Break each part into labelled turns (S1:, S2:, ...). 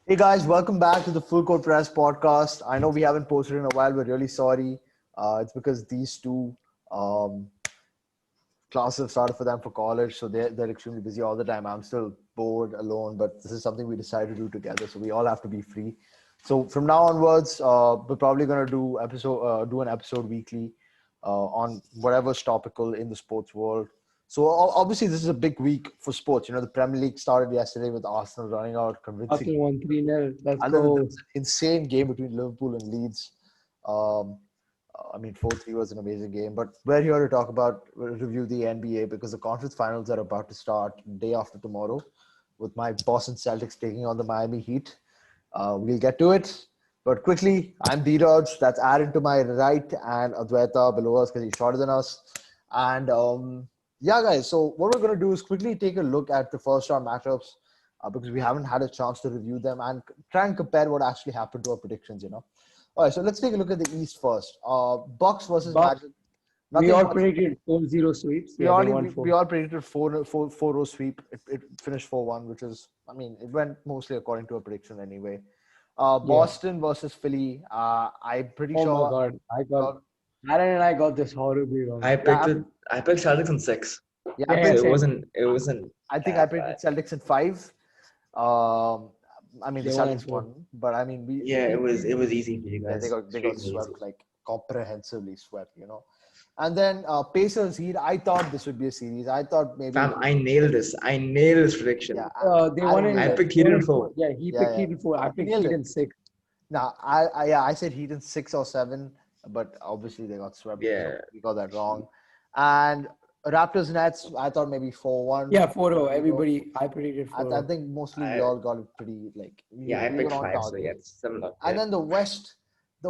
S1: Hey guys, welcome back to the Full Court Press podcast. I know we haven't posted in a while. We're really sorry. It's because these two um, classes have started for them for college, so they're extremely busy all the time. I'm still bored, alone, but this is something we decided to do together, so we all have to be free. So from now onwards, we're probably gonna do an episode weekly on whatever's topical in the sports world. So obviously, this is a big week for sports. You know, the Premier League started yesterday with Arsenal running out convincing.
S2: Arsenal won 3-0. Let's
S1: And then there
S2: go.
S1: was an insane game between Liverpool and Leeds. Um, I mean, 4-3 was an amazing game. But we're here to talk about, review the NBA because the conference finals are about to start day after tomorrow with my Boston Celtics taking on the Miami Heat. We'll get to it. But quickly, I'm D-Dodge. That's Aaron to my right and Adwaita below us because he's shorter than us. And yeah, guys, so what we're going to do is quickly take a look at the first round matchups because we haven't had a chance to review them and try and compare what actually happened to our predictions. All right, so let's take a look at the East first. Bucks versus
S2: Bucks.
S1: Magic.
S2: We
S1: Nothing
S2: all
S1: much.
S2: predicted 4-0 sweeps.
S1: We
S2: Yeah, they
S1: already
S2: won
S1: we,
S2: 4.
S1: we all predicted 4-0 sweep. It finished 4-1, which is, I mean, it went mostly according to a prediction anyway.
S2: Yeah.
S1: Boston versus Philly. I'm pretty
S2: Oh my
S1: sure.
S2: God.
S1: Uh,
S2: Aaron and I got this horribly wrong.
S3: I
S1: yeah,
S3: picked it. I picked Celtics in 6,
S1: yeah, I
S2: Yeah,
S3: so
S1: picked.
S3: it
S2: same.
S3: wasn't. It wasn't
S1: I think I
S3: that bad.
S1: predicted Celtics in 5. Um, I mean, the
S2: They won in
S1: Celtics
S2: 4.
S1: won, but I mean,
S3: Yeah, it was easy for you
S1: yeah, they
S3: guys.
S1: got
S3: Extremely easy.
S1: swept, like comprehensively swept. And then Pacers Heat. I thought this would be a series. I thought maybe
S3: Fam, I nailed this. I nailed this prediction.
S1: yeah.
S2: They
S1: I
S2: won
S1: don't
S2: in
S3: I
S1: know.
S3: picked Heat in 4.
S2: Yeah, he
S1: Yeah,
S2: picked
S1: yeah.
S2: Heat in 4. I
S1: He
S2: picked
S1: nailed
S2: Heat
S1: it.
S2: in 6.
S1: Now, I said Heat in 6 or 7, but obviously they got swept.
S3: Yeah.
S1: So we got that wrong. And Raptors Nets. I thought maybe 4-1.
S2: Yeah, 4-0. Everybody, I predicted
S1: I
S2: 4-0.
S1: think mostly we
S3: I
S1: all got it pretty like
S3: yeah, I
S1: we
S3: picked
S1: were on
S3: 5. So
S1: target.
S3: yeah, it's similar.
S1: And
S3: Yeah.
S1: then the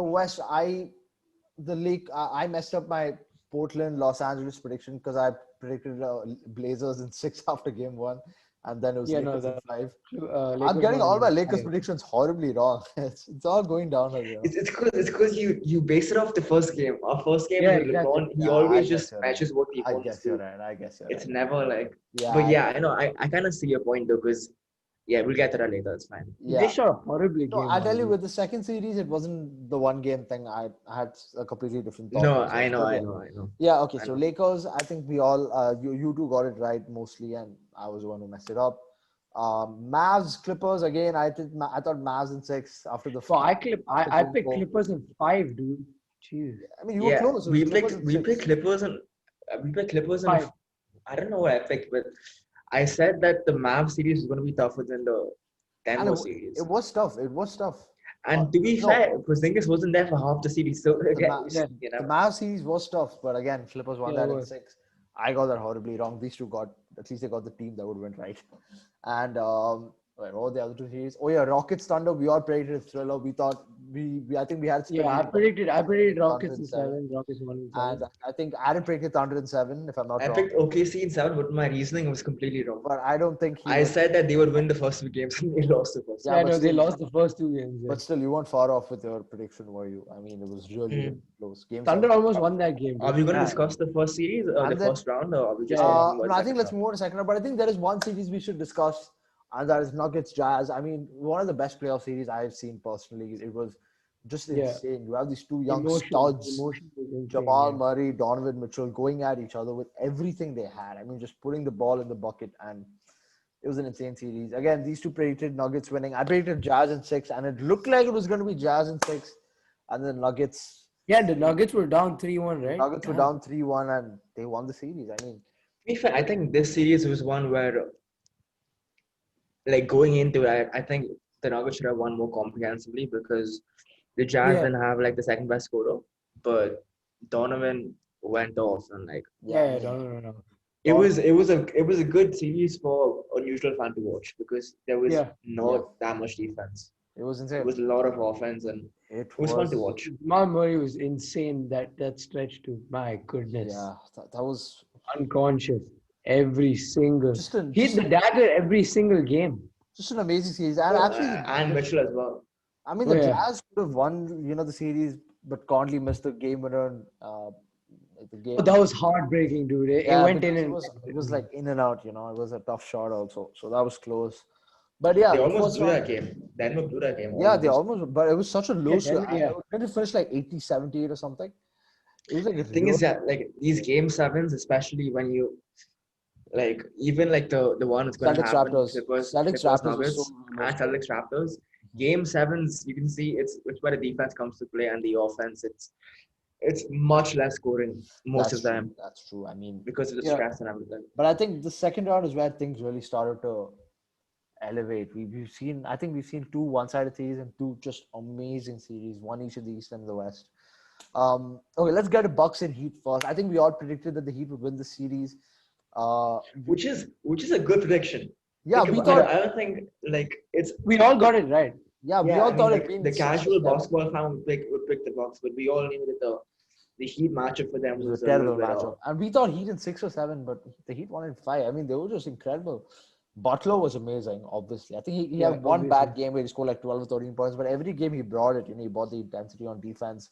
S1: West, I messed up my Portland Los Angeles prediction because I predicted Blazers in 6 after game 1, and then it was
S2: Yeah, no,
S1: Lakers in 5. I'm
S2: Lakers
S1: getting
S2: won
S1: all
S2: in
S1: my Lakers
S2: 5.
S1: predictions horribly wrong. It's all going downhill.
S3: It's because you base it off the first game. Our first game
S2: Yeah,
S3: with
S2: exactly.
S3: LeBron, he
S1: Yeah, I
S3: always
S1: guess
S3: just
S1: you're
S3: matches
S1: right.
S3: what the
S1: I
S3: opponents
S1: guess you're
S3: do.
S1: right. I guess you're
S3: It's
S1: right.
S3: never like.
S1: Yeah,
S3: But yeah, I know. I kind of see your point though, because yeah, we'll get to that later. It's fine.
S1: yeah.
S2: They shot a horribly
S1: No,
S2: game.
S1: I tell you,
S2: honestly.
S1: with the second series, it wasn't the one game thing. I had a completely different thought
S3: No,
S1: process.
S3: I know,
S1: But
S3: I
S1: yeah.
S3: know, I know.
S1: Yeah, okay.
S3: I
S1: So
S3: know.
S1: Lakers, I think we all you two got it right mostly, and I was the one who messed it up. Mavs Clippers again. I thought Mavs in 6 after the.
S2: So
S1: after
S2: I
S1: game
S2: picked
S1: 4.
S2: Clippers in 5, dude. Jeez.
S1: I mean, you were
S3: Yeah,
S1: close. It was Clippers in
S3: we
S1: 6.
S3: picked Clippers and we picked Clippers and
S2: 5.
S3: I don't know what I picked, but I said that the Mavs series is going to be tougher than the
S1: And
S3: Denver series.
S1: it was tough. It was tough.
S3: And to be
S1: No,
S3: fair, Porzingis wasn't there for half the series, so
S1: the,
S3: again,
S1: Ma-
S2: Yeah.
S3: you
S1: the
S3: know,
S1: Mavs series was tough, but again, Clippers won
S2: Yeah, it
S1: that in
S2: was.
S1: 6. I got that horribly wrong. These two got, at least they got the team that would win right. And wait, what were the other two series? Oh yeah, Rockets Thunder. We all predicted a thriller. We thought I think we had.
S2: Yeah, I predicted Rockets in 7. Rockets won in 7.
S1: And I think Aaron predicted Thunder in 7, if I'm not
S3: I
S1: wrong.
S3: picked OKC in 7, but my reasoning was completely wrong.
S1: But I don't think he.
S3: I
S1: was,
S3: said that they would win the first 2 games and they lost the first.
S1: Yeah,
S2: Yeah,
S1: but
S2: no, they
S1: still-
S2: lost the first 2 games. Yeah.
S1: But still, you weren't far off with your prediction, were you? I mean, it was really, really close. Game
S2: Thunder
S1: 7.
S2: almost won that game.
S3: Are we going to
S1: Yeah.
S3: discuss the first series or
S1: And
S3: the
S1: then-
S3: first round, or are we just
S2: Yeah,
S3: talking about
S1: No, I
S3: second
S1: think let's
S3: round?
S1: move on to second round. But I think there is one series we should discuss, and that is Nuggets Jazz. I mean, one of the best playoff series I've seen personally. It was just
S2: Yeah.
S1: insane. You have these two young
S2: Emotion
S1: studs,
S2: was insane,
S1: Jamal
S2: yeah.
S1: Murray, Donovan Mitchell, going at each other with everything they had. I mean, just putting the ball in the bucket, and it was an insane series. Again, these two predicted Nuggets winning. I predicted Jazz in 6, and it looked like it was going to be Jazz in 6, and then Nuggets.
S2: Yeah, the Nuggets were down 3-1, right?
S1: Nuggets were
S2: Damn.
S1: down 3-1, and they won the series. I mean,
S3: To be fair, I think this series was one where, like going into it, I think the Nuggets should have won more comprehensively because the Jazz
S2: Yeah.
S3: didn't have like the second best scorer, but Donovan went off and like
S2: Yeah, no.
S3: it was a good series for a neutral fan to watch because there was
S2: Yeah.
S3: not that much defense.
S1: it was
S3: It
S1: insane.
S3: was a lot of offense and
S1: It
S3: it was fun to watch.
S2: Jamal Murray was insane that stretch too. My goodness.
S1: Yeah, that was
S2: Unconscious. Every single.
S1: just an,
S2: Hit the dagger every single game.
S1: just an amazing series. And actually,
S3: And Mitchell as well.
S1: I mean, the
S2: Yeah.
S1: Jazz could have won, the series, but Conley missed the game winner. The game.
S2: But that was heartbreaking, dude. It
S1: Yeah,
S2: went
S1: because
S2: in and
S1: it was like in and out. It was a tough shot also, so that was close. But yeah,
S3: They
S1: the
S3: almost
S1: first
S3: drew
S1: round,
S3: that game. Denver blew that game.
S1: Yeah, they
S3: almost.
S1: almost, but it was such a low score.
S2: Denver, yeah.
S1: Didn't it finish like 80-78 or something? It was like a
S3: Thing is that like these game sevens, especially when you like even like the one that's going to
S1: Celtics
S3: happen,
S1: Raptors.
S3: Clippers,
S1: Celtics
S3: Clippers
S1: Raptors was so
S3: Nuggets,
S1: low
S3: and
S1: scoring.
S3: Celtics Raptors. Game sevens, you can see it's where the defense comes to play and the offense. It's much less scoring most of the time
S1: That's true. I mean,
S3: because of the
S2: Yeah.
S3: stress and everything.
S1: but I think the second round is where things really started to elevate. I think we've seen two one-sided series and two just amazing series, one each in the East and the West. Okay, let's get to Bucks and Heat first. I think we all predicted that the Heat would win the series.
S3: Which is a good prediction.
S1: Yeah,
S3: Think
S1: we
S3: about
S1: thought.
S3: it. I don't think like it's
S2: We all got it right.
S1: Yeah, we
S3: yeah.
S1: all
S3: I mean,
S1: thought
S3: like,
S1: it'd been
S3: the
S1: 6 or
S3: casual
S1: 7.
S3: basketball fan would pick the Bucks, but we all knew that the Heat matchup for them
S1: It was
S3: was
S1: a
S3: a little
S1: terrible
S3: bit
S1: matchup. And we thought Heat in 6 or 7, but the Heat won in 5. I mean, they were just incredible. Butler was amazing, obviously. I think he
S2: Yeah,
S1: had one bad
S2: obviously.
S1: game where he scored like 12 or 13 points, but every game he brought it. He brought the intensity on defense,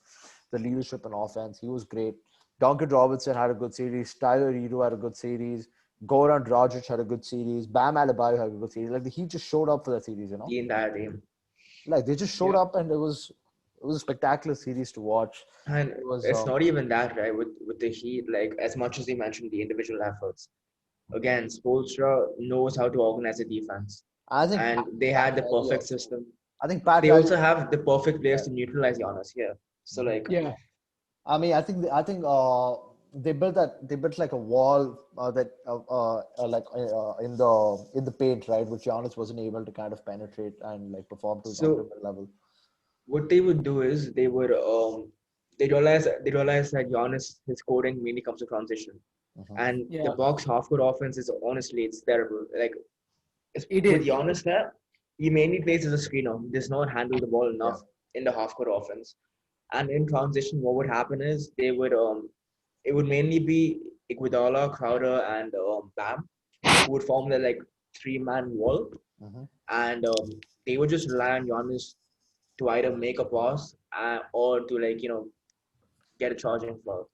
S1: the leadership on offense. He was great. Duncan Robinson had a good series. Tyler Hero had a good series. Goran Dragic had a good series. Bam Adebayo had a good series. Like the Heat just showed up for that series,
S3: the entire team.
S1: Like they just showed
S2: Yeah.
S1: up, and it was a spectacular series to watch.
S3: And
S1: It was
S3: it's not even that, right? With the Heat, like as much as you mentioned the individual efforts, again, Spoelstra knows how to organize a defense,
S1: I think
S3: and they
S1: Pat
S3: had the
S1: Riley
S3: perfect
S1: also.
S3: system.
S1: I think Pat
S3: They
S1: Riley.
S3: also have the perfect players to neutralize Giannis here. So like,
S2: Yeah.
S1: I mean, I think they built like a wall in the paint, right, which Giannis wasn't able to kind of penetrate and like perform to his
S3: so
S1: optimal level.
S3: what they would do is they realize that Giannis his scoring mainly comes to transition,
S1: Mhm.
S3: and the
S2: Yeah.
S3: Bucks half court offense is honestly it's terrible. Like
S2: It
S3: with
S2: is.
S3: Giannis there, he mainly plays as a screener. He does not handle the ball
S1: Yeah.
S3: enough in the half court offense. And in transition, what would happen is it would mainly be Iguodala, Crowder, and Bam who would form the like 3-man wall,
S1: Mhm.
S3: and they would just rely on Giannis to either make a pass or to like get a charging foul.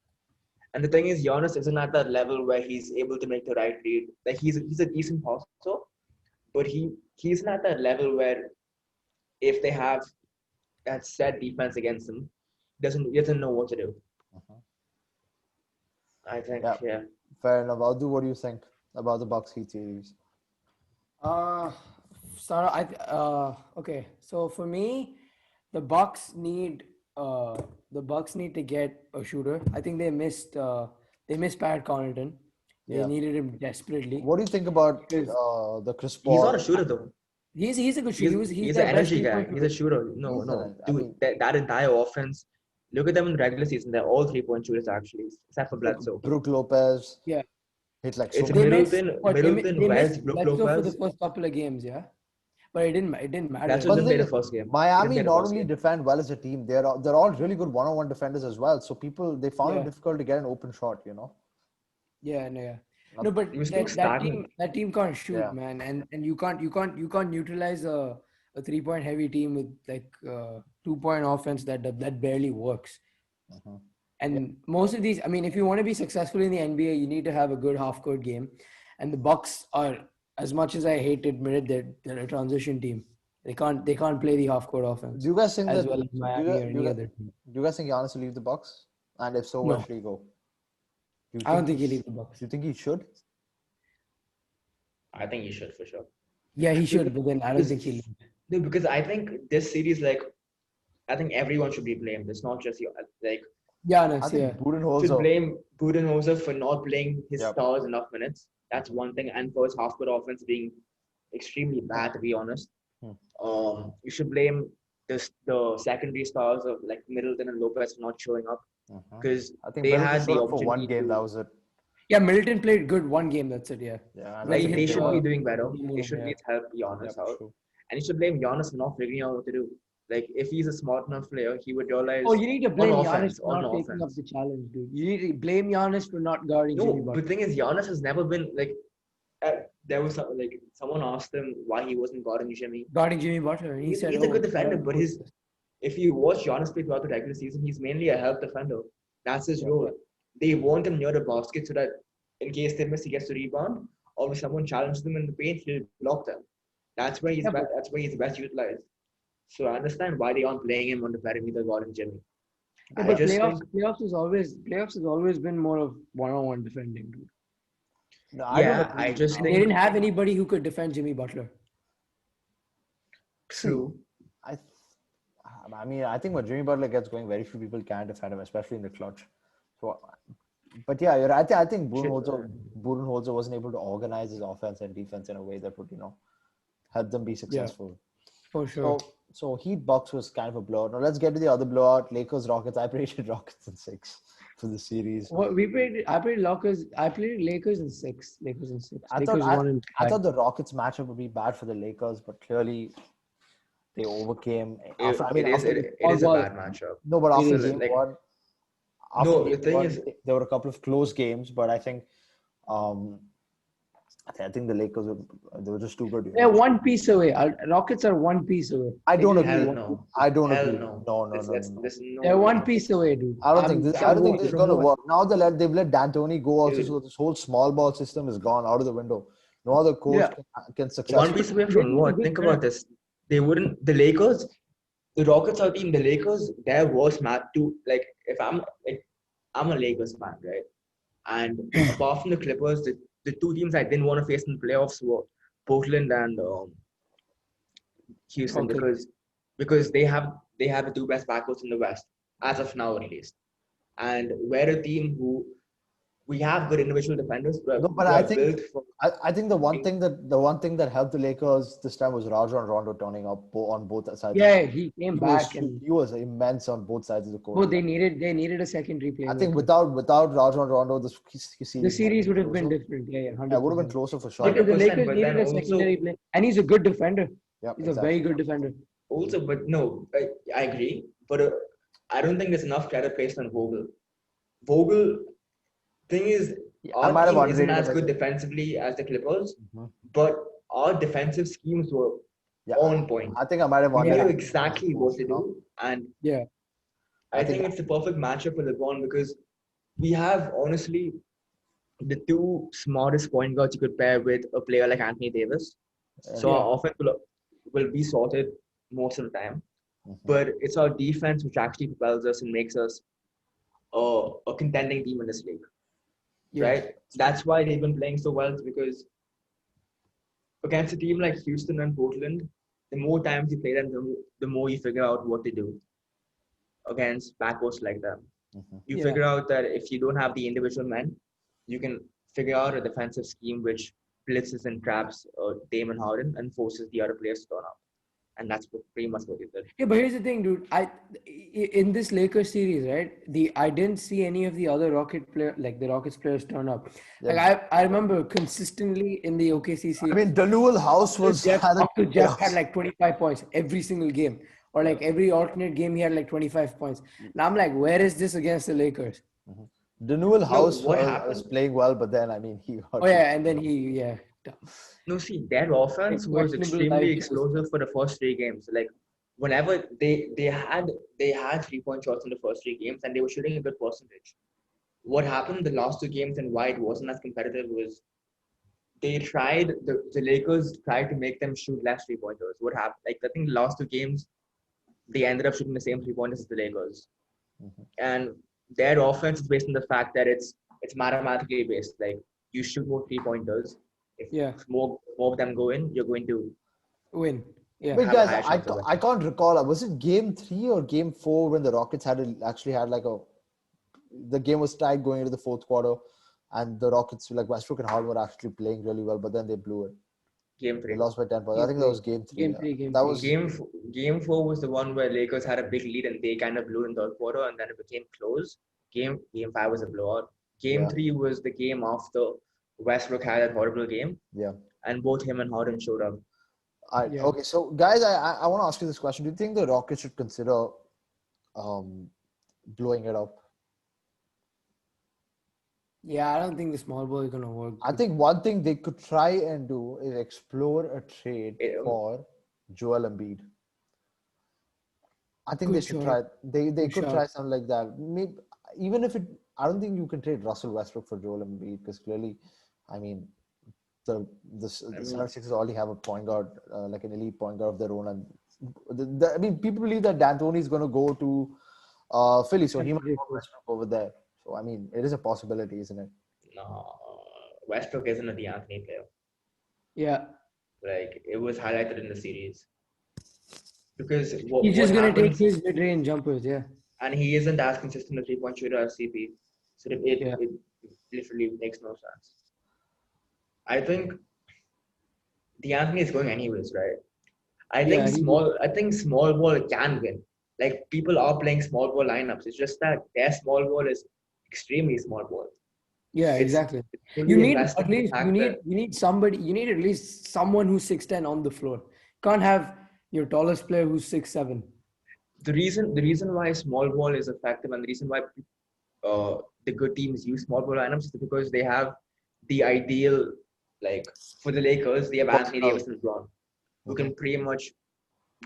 S3: And the thing is, Giannis isn't at that level where he's able to make the right read. Like he's a decent passer, but he's not at that level where if they have that set defense against him, he doesn't know what to do.
S1: Mhm.
S3: I think
S1: Yeah,
S3: yeah.
S1: fair enough. Aldu, what do you think about the Bucks Heat series?
S2: Uh, Sarah, okay. So for me, the Bucks need to get a shooter. I think they missed Pat Connaughton. They
S1: Yeah.
S2: needed him desperately
S1: What do you think about
S2: because
S1: the Chris
S3: He's not
S1: Paul?
S3: a shooter though.
S2: he's a good shooter.
S3: He's
S2: He's
S3: he's an
S2: their best
S3: energy guy.
S2: three-point
S3: He's a
S2: shooter.
S3: shooter. No,
S1: He's
S3: no,
S1: an, I
S3: dude.
S1: mean,
S3: That entire offense. Look at them in the regular season. They're all 3-point shooters actually, except for Bledsoe.
S1: Brook Lopez
S2: Yeah,
S1: hit like so
S3: It's
S1: many.
S2: they missed
S3: Middleton,
S2: they
S3: West,
S2: missed
S3: Brook
S2: Bledsoe for the
S3: Lopez.
S2: first couple of games. Yeah, but it didn't matter.
S3: Bledsoe
S1: But the
S3: didn't play
S1: thing
S3: the
S1: is,
S3: first game. He
S1: Miami
S3: didn't play the
S1: not
S3: first
S1: only
S3: game.
S1: defend well as a team, they're all really good one-on-one defenders as well. So they found it
S2: Yeah.
S1: difficult to get an open shot.
S2: Yeah, no, yeah.
S1: Not-
S2: No, but
S3: He was too
S2: that
S3: stagnant.
S2: team can't shoot,
S1: Yeah.
S2: man, and you can't neutralize a 3-point heavy team with like 2-point offense that barely works.
S1: Mhm.
S2: And most of these, I mean, if you want to be successful in the NBA, you need to have a good half-court game. And the Bucks are, as much as I hate to admit it, they're a transition team. They can't play the half-court offense
S1: Do you guys think
S2: as
S1: that?
S2: well as
S1: Do
S2: Miami or
S1: do
S2: any other team.
S1: do you guys think Giannis will leave the Bucks? And if so, where
S2: No,
S1: should he go? Do you
S2: I don't
S1: think
S2: think
S1: he
S2: he
S1: sh-
S2: leave the Bucks.
S1: Do you think he should?
S3: I think he should for sure.
S2: Yeah, he should, but then I don't
S3: Because-
S2: think he'll leave.
S3: No, because I think this series, like, I think everyone should be blamed. It's not just you. Like,
S2: Giannis,
S1: I think
S2: yeah.
S3: should
S1: Budenholzer.
S3: blame Budenholzer for not playing his
S1: Yep.
S3: stars enough minutes. That's one thing, and for his half-court offense being extremely bad, to be honest. You should blame the secondary stars of like Middleton and Lopez for not showing up
S1: Mhm.
S3: because
S1: I think
S3: they
S1: Middleton
S3: had
S1: showed
S3: the
S1: up for one
S3: opportunity
S1: game.
S3: to.
S1: That was it.
S2: Yeah, Middleton played good one game. That's it. Yeah.
S1: Yeah,
S2: When
S3: Like
S2: he
S3: they
S2: hit
S3: should
S2: the-
S3: be doing better.
S2: the
S3: They
S2: move,
S3: should
S2: yeah.
S3: need help Giannis
S1: Yep,
S3: out,
S1: true.
S3: and you should blame Giannis for not figuring out what to do. Like if he's a smart enough player, he would realize.
S2: Oh, you need to blame Giannis
S3: offense,
S2: for
S3: on
S2: not taking up
S3: offense.
S2: the challenge, dude. You need to blame Giannis for not guarding
S3: No,
S2: Jimmy
S3: but
S2: Butler.
S3: the thing is, Giannis has never been like. There was like someone asked him why he wasn't guarding Jimmy.
S2: Guarding Jimmy Butler, and he
S3: He's
S2: said,
S3: a good
S2: "Oh,
S3: defender,
S2: whatever
S3: but
S2: goes."
S3: if you watch Giannis play throughout the regular season, he's mainly a help defender. That's his
S2: Yeah.
S3: role. They want him near the basket so that in case they miss, he gets to rebound. Or if someone challenges them in the paint, he'll block them. That's where he's
S2: Yeah, but-
S3: that's where he's best utilized. So I understand why they aren't playing him on the perimeter guarding Jimmy.
S2: Yeah,
S3: I
S2: but
S3: just think,
S2: playoffs has always been more of one-on-one defending, dude.
S1: No, I don't
S3: yeah, I
S1: agree.
S3: just
S2: And they
S3: think
S2: didn't have anybody who could defend Jimmy Butler.
S3: true.
S1: I, th- I mean, I think when Jimmy Butler gets going, very few people can defend him, especially in the clutch. So, but yeah, you're, I think
S3: Shit,
S1: Budenholzer wasn't able to organize his offense and defense in a way that would, help them be
S2: Yeah,
S1: successful.
S2: for sure.
S1: So Heat Bucks was kind of a blowout. Now let's get to the other blowout. Lakers Rockets. I predicted Rockets in 6 for the series.
S2: What we played, I played Lakers. I played Lakers in 6. Lakers
S1: I,
S2: won in
S1: I
S2: 5.
S1: thought the Rockets matchup would be bad for the Lakers, but clearly they overcame. After I mean, after the,
S3: it is a
S2: well,
S3: bad matchup.
S1: no, but
S2: it
S1: after
S2: is.
S1: game
S3: Like,
S1: one, after
S3: no, the
S1: game
S3: thing
S1: one,
S3: is,
S1: there were a couple of close games, but I think, um, I think the Lakers they were just too good.
S2: They're one piece away. Rockets are one piece away.
S1: I
S2: They
S1: don't
S2: just
S1: agree.
S2: need
S3: hell
S2: one piece.
S3: no,
S1: I don't
S3: hell
S1: agree.
S3: no.
S1: No,
S3: There's
S2: They're
S3: no
S2: one
S3: way.
S2: piece away, dude.
S1: I don't think this. I
S2: from
S1: don't think
S2: what?
S1: this is
S2: From
S1: going to
S2: what?
S1: work. Now they've let D'Antoni go also, so this whole small ball system is gone out of the window. No other coach
S2: Yeah.
S1: can
S3: One
S1: successfully.
S3: piece away
S2: This
S3: from
S2: is a
S3: what?
S2: good
S3: Think
S2: draft.
S3: about this. They wouldn't. The Rockets are team. The Lakers, their worst match to like. If I'm a Lakers fan, right? And apart from the Clippers, the two teams I didn't want to face in the playoffs were Portland and Houston
S2: Okay.
S3: because they have the two best backcourts in the West as of now at least, and we're a team who we have good individual defenders.
S1: No, but I think the one thing that helped the Lakers this time was Rajon Rondo turning up on both sides.
S2: Yeah, he came
S1: He
S2: back
S1: was
S2: and
S1: he was immense on both sides of the court.
S2: they needed a secondary
S1: I think
S2: playmaker.
S1: without Rajon Rondo, the
S2: The
S1: series
S2: series would have been
S1: closer.
S2: different. Yeah,
S1: Yeah, it would have been
S2: 100%.
S1: closer for sure.
S2: Because the
S3: 100%.
S2: Lakers
S3: But
S2: needed
S3: then
S2: a secondary
S3: also
S2: play, and he's a good defender.
S1: Yeah,
S2: He's a
S1: exactly.
S2: very good defender.
S3: also, but no, I agree, but I don't think there's enough credit placed on Vogel. Vogel, thing is,
S1: I
S3: our
S1: might have
S3: team isn't
S1: underrated
S3: as
S1: him
S3: good defensively as the Clippers,
S1: Mhm.
S3: but our defensive schemes were
S1: Yeah,
S3: on point.
S1: I think I might have
S3: We knew
S1: underrated
S3: exactly what to do, and
S2: Yeah.
S3: I
S1: I think-
S3: think it's the perfect matchup for LeBron because we have honestly the two smartest point guards you could pair with a player like Anthony Davis. So
S2: Yeah.
S3: our offense will be sorted most of the time,
S1: Mhm.
S3: but it's our defense which actually propels us and makes us a contending team in this league,
S2: Yeah.
S3: right? That's why they've been playing so well, because against a team like Houston and Portland, the more times you play them, the more you figure out what to do against backcourts like them.
S1: Mhm.
S3: You
S2: Yeah.
S3: figure out that if you don't have the individual men, you can figure out a defensive scheme which blitzes and traps Damon Harden and forces the other players to turn up. And that's pretty much what he did.
S2: Yeah, but here's the thing, dude. In this Lakers series, right? I didn't see any of the other the Rockets players turn up.
S1: Yeah.
S2: Like I remember consistently in the OKC series.
S1: I mean, Danuel House was
S2: Jeff
S1: chaos.
S2: had like 25 points every single game, or like every alternate game he had like 25 points. Now I'm like, where is this against the Lakers?
S1: Danuel House
S3: what
S1: was
S3: happened?
S1: playing well, but then I mean he got
S2: Oh yeah, and then he
S3: No, see, their offense was
S2: questionable
S3: extremely
S2: life
S3: explosive for the first three games. Like whenever they had 3-point shots in the first three games and they were shooting a good percentage. What happened in the last two games and why it wasn't as competitive was the Lakers tried to make them shoot less 3-pointers. What happened? Like I think the last two games they ended up shooting the same 3-pointers as the Lakers.
S1: Mhm.
S3: And their offense is based on the fact that it's mathematically based. Like you shoot more 3-pointers. If
S2: Yeah.
S3: more of them go in, you're going to
S2: win. Yeah.
S1: Wait,
S3: have a
S1: guys,
S3: higher chance of winning.
S1: I can't recall. Was it game 3 or game 4 when the Rockets actually had the game was tied going into the fourth quarter, and the Rockets, like Westbrook and Harden, were actually playing really well, but then they blew it.
S3: Game
S1: They
S3: three.
S1: lost by 10 points. I
S2: Game
S1: think that was game 3.
S2: Game three, game
S1: that
S2: three.
S1: was
S3: Game four was the one where Lakers had a big lead and they kind of blew in the third quarter, and then it became close. Game 5 was a blowout. Game
S1: Yeah.
S3: 3 was the game after Westbrook had that horrible game,
S1: yeah.
S3: and both him and Harden showed up.
S2: Yeah.
S1: Okay, so guys, I want to ask you this question: do you think the Rockets should consider blowing it up?
S2: Yeah, I don't think the small ball is gonna work.
S1: I think one thing they could try and do is explore a trade for Joel Embiid. I think they
S2: Good
S1: should
S2: shot.
S1: try. They
S2: Good
S1: could
S2: shot.
S1: try something like that. Maybe even if it, I don't think you can trade Russell Westbrook for Joel Embiid because clearly, I mean, the 76ers already have a point guard, like an elite point guard of their own, and I mean, people believe that D'Antoni is going to go to Philly, so he might go Westbrook over there. So I mean, it is a possibility, isn't it?
S3: No, Westbrook isn't a D'Anthony player.
S2: Yeah.
S3: Like it was highlighted in the series because
S2: He's just
S3: what
S2: gonna take
S3: happens,
S2: his mid-range jumpers, yeah.
S3: and he isn't as consistent a 3-point shooter as CP. So
S2: Yeah.
S3: it literally makes no sense. I think D'Anthony is going anyways, right? I
S2: Yeah,
S3: think small ball can win. Like people are playing small ball lineups. It's just that their small ball is extremely small ball.
S2: Yeah,
S3: It's
S2: exactly.
S3: fully
S2: You need
S3: invested
S2: at
S3: in the
S2: least
S3: fact that
S2: you need at least someone who's 6'10" on the floor. Can't have your tallest player who's 6'7".
S3: the reason why small ball is effective and the reason why the good teams use small ball lineups is because they have the ideal, like for the Lakers, they have Anthony Davis and LeBron, who can pretty much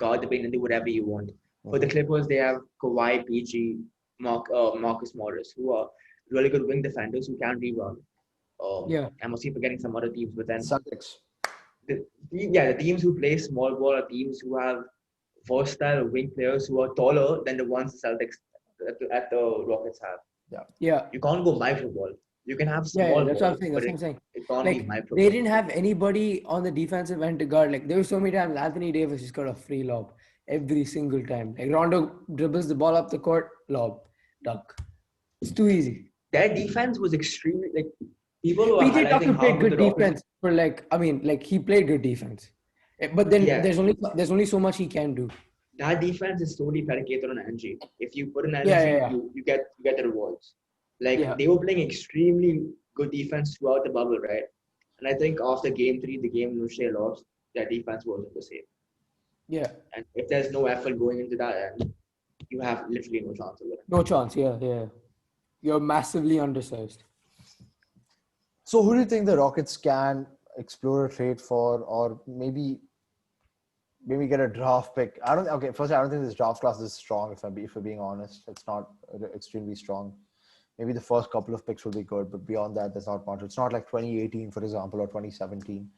S3: guard the paint and do whatever you want. For the Clippers, they have Kawhi, PG, Marcus Morris, who are really good wing defenders who can rebound.
S2: Yeah.
S3: I must keep forgetting some other teams, but then
S1: Celtics.
S3: the teams who play small ball are teams who have versatile wing players who are taller than the ones the Celtics at the Rockets have.
S2: Yeah.
S3: You can't go micro ball. You can have
S2: Yeah,
S3: small
S2: that's
S3: ball,
S2: what I'm saying.
S3: but
S2: That's what I'm saying.
S3: it can't be
S2: Like
S3: micro
S2: they
S3: ball.
S2: didn't have anybody on the defensive end to guard. Like there were so many times Anthony Davis just got a free lob every single time. Like Rondo dribbles the ball up the court, lob, dunk. It's too easy.
S3: Their defense was extremely like people who are
S2: PJ
S3: highlighting
S2: Tucker
S3: how
S2: played
S3: good the
S2: good
S3: Rockets.
S2: defense for like he played good defense. But then
S3: Yeah.
S2: there's only so much he can do.
S3: That defense is totally predicated on energy. If you put in energy,
S2: Yeah.
S3: you get the rewards. Like
S2: Yeah.
S3: they were playing extremely good defense throughout the bubble, right? And I think after game 3, the game in which they lost, their defense wasn't the same.
S2: Yeah.
S3: And if there's no effort going into that end, you have literally no chance of winning.
S2: No chance. Yeah. You're massively undersized.
S1: So who do you think the Rockets can explore a trade for, or maybe get a draft pick? I don't think this draft class is strong. If we're being honest, it's not extremely strong. Maybe the first couple of picks will be good, but beyond that, there's not much. It's not like 2018, for example, or 2017.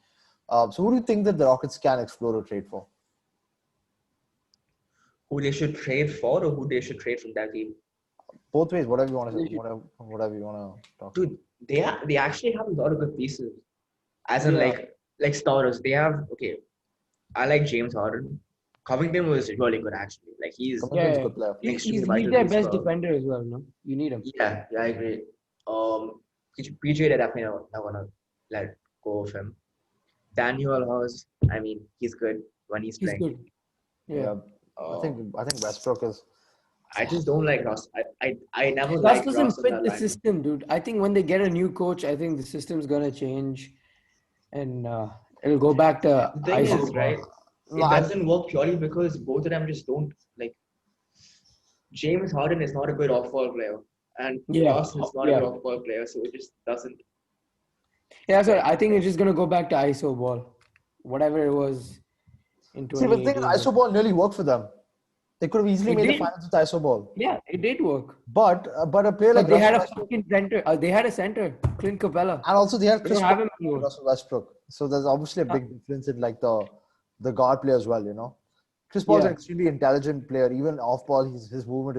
S1: So who do you think that the Rockets can explore a trade for?
S3: Who they should trade for, or who they should trade from that team?
S1: Both ways, whatever you want to say, whatever you want to talk.
S3: Dude, they actually have a lot of good pieces. As in like starters. They have I like James Harden. Covington was really good actually. Like he's
S1: Covington's a good player.
S2: He's their best defender as well. No, you need him.
S3: Yeah, I agree. PJ they're definitely not gonna let go of him. Daniel House, I mean, he's good when he's
S2: He's
S3: playing.
S2: good. Yeah.
S1: I think Westbrook is.
S3: I just don't like Russ. I never
S2: Russ
S3: liked
S2: doesn't
S3: Russ in
S2: fit
S3: that
S2: the
S3: lineup.
S2: system, dude. I think when they get a new coach, I think the system's gonna change, and it'll go back to
S3: The thing
S2: ISO.
S3: is, right? It doesn't work purely because both of them just don't like. James Harden is not a good off-ball player, and Russ is not a good off-ball player, so it just doesn't.
S2: Yeah, so I think it's just gonna go back to ISO ball, whatever it was in 2018.
S1: See, but the thing is, ISO ball nearly worked for them. They could have easily made the finals with ISO ball.
S2: Yeah, it did work.
S1: But a player like
S2: they had a
S1: Russell
S2: fucking center. They had a center, Clint Capella.
S1: and also they had
S2: They
S1: Chris
S2: don't have
S1: Paul
S2: him
S1: and
S2: anymore.
S1: Russell Westbrook. So there's obviously a big difference in like the guard play as well. You know, Chris Paul's an extremely intelligent player. Even off ball, his movement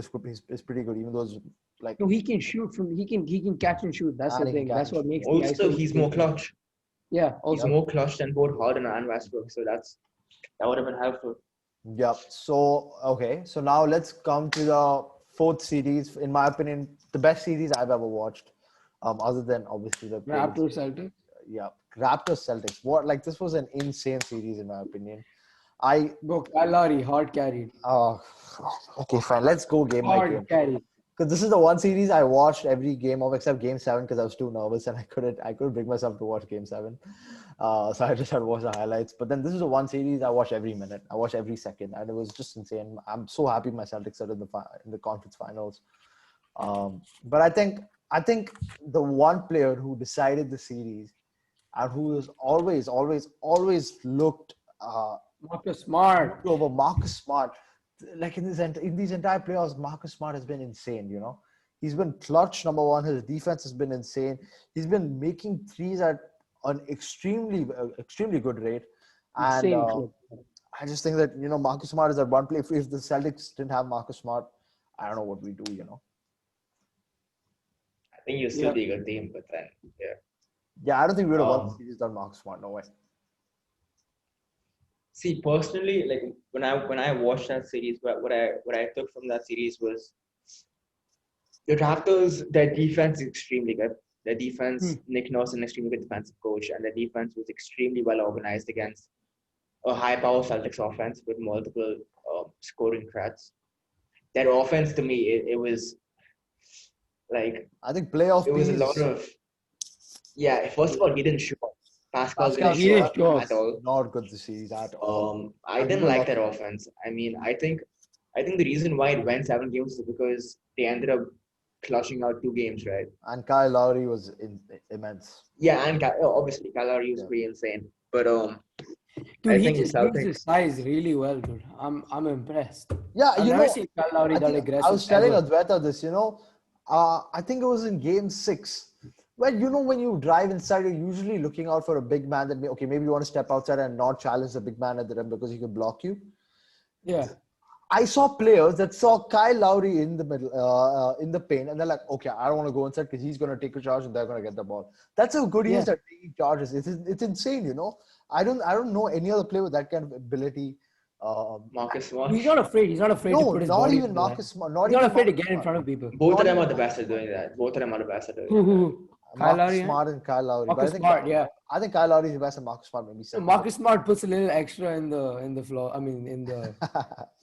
S1: is pretty good. Even though it's like
S2: No, he can shoot from. He can catch and shoot. That's the
S1: he
S2: thing.
S1: can
S2: That's
S1: catch.
S2: what makes.
S3: Also,
S2: the
S3: he's
S2: ISO
S3: more clutch.
S2: Yeah,
S3: He's
S2: also.
S3: more clutch than both Harden and Westbrook, so that would have been helpful.
S1: Yeah. So okay. So now let's come to the fourth series. In my opinion, the best series I've ever watched. Other than obviously the
S2: Raptors Celtics.
S1: Yeah, Raptors Celtics. This was an insane series in my opinion.
S2: Go Kyle Lowry, hard carried.
S1: Okay, fine. Let's go game by game.
S2: Hard carried.
S1: Because this is the one series I watched every game of except Game 7 because I was too nervous and I couldn't bring myself to watch Game 7. So I just had to watch the highlights. But then this is the one series I watch every minute. I watch every second, and it was just insane. I'm so happy my Celtics are in the conference finals. But I think the one player who decided the series and who was always looked
S2: Marcus Smart.
S1: over Marcus Smart. Like in these entire playoffs, Marcus Smart has been insane. You know, he's been clutch number one. His defense has been insane. He's been making threes at an extremely good rate. And
S2: Insane clip.
S1: I just think that, Marcus Smart is at one play. If the Celtics didn't have Marcus Smart, I don't know what we do.
S3: I think you'll still be a good team, but then yeah.
S1: Yeah, I don't think we would have won the
S3: Um,
S1: series without Marcus Smart. No way.
S3: See, personally, like when I watched that series, what I took from that series was the Raptors. Their defense is extremely good. Their defense, Nick Nurse, an extremely good defensive coach, and their defense was extremely well organized against a high-power Celtics offense with multiple scoring threats. Their offense, to me, it was like
S1: I think playoff
S3: it was a lot
S1: P's
S3: of First of all, he didn't show up. Pascal
S1: Pascal
S3: didn't show
S2: didn't
S3: up
S2: show up.
S3: at all.
S1: not good this series at all.
S3: I
S1: And we
S3: didn't
S1: were
S3: like that
S1: lucky.
S3: offense. I mean, I think the reason why it went 7 games is because they ended up clutching out 2 games, right?
S1: And Kyle Lowry was immense.
S3: Yeah, and obviously Kyle Lowry was
S1: Yeah.
S3: pretty insane. But
S2: Dude,
S3: I
S2: he
S3: think the
S2: just used his
S3: Celtics.
S2: size really well, dude. I'm impressed.
S1: Yeah,
S2: I've never seen Kyle Lowry that
S1: I
S2: aggressive.
S1: was telling
S2: ever.
S1: Adwaita this, I think it was in game 6. Well, when you drive inside, you're usually looking out for a big man that, maybe you want to step outside and not challenge the big man at the rim because he can block you.
S2: Yeah.
S1: I saw players that saw Kyle Lowry in the middle, in the paint, and they're like, okay, I don't want to go inside because he's going to take a charge and they're going to get the ball. That's how good he is at taking charges. It's insane, I don't know any other player with that kind of ability.
S3: Marcus Smart.
S2: He's not afraid. He's not afraid to
S1: No,
S2: put his
S1: not
S2: body
S1: even
S2: in the line.
S1: Marcus Smart.
S2: He's not afraid to get in front of people.
S3: Both of them
S1: not
S3: are the
S1: even
S3: best at doing that. Both of them are the best at doing
S2: Who? Kyle
S1: Marcus
S2: Lowry.
S1: Smart and Kyle Lowry. But I
S2: Marcus
S1: think,
S2: Smart, yeah.
S1: I think Kyle Lowry is the best and Marcus Smart maybe
S2: So
S1: second.
S2: Marcus Smart puts a little extra in the floor. I mean, in the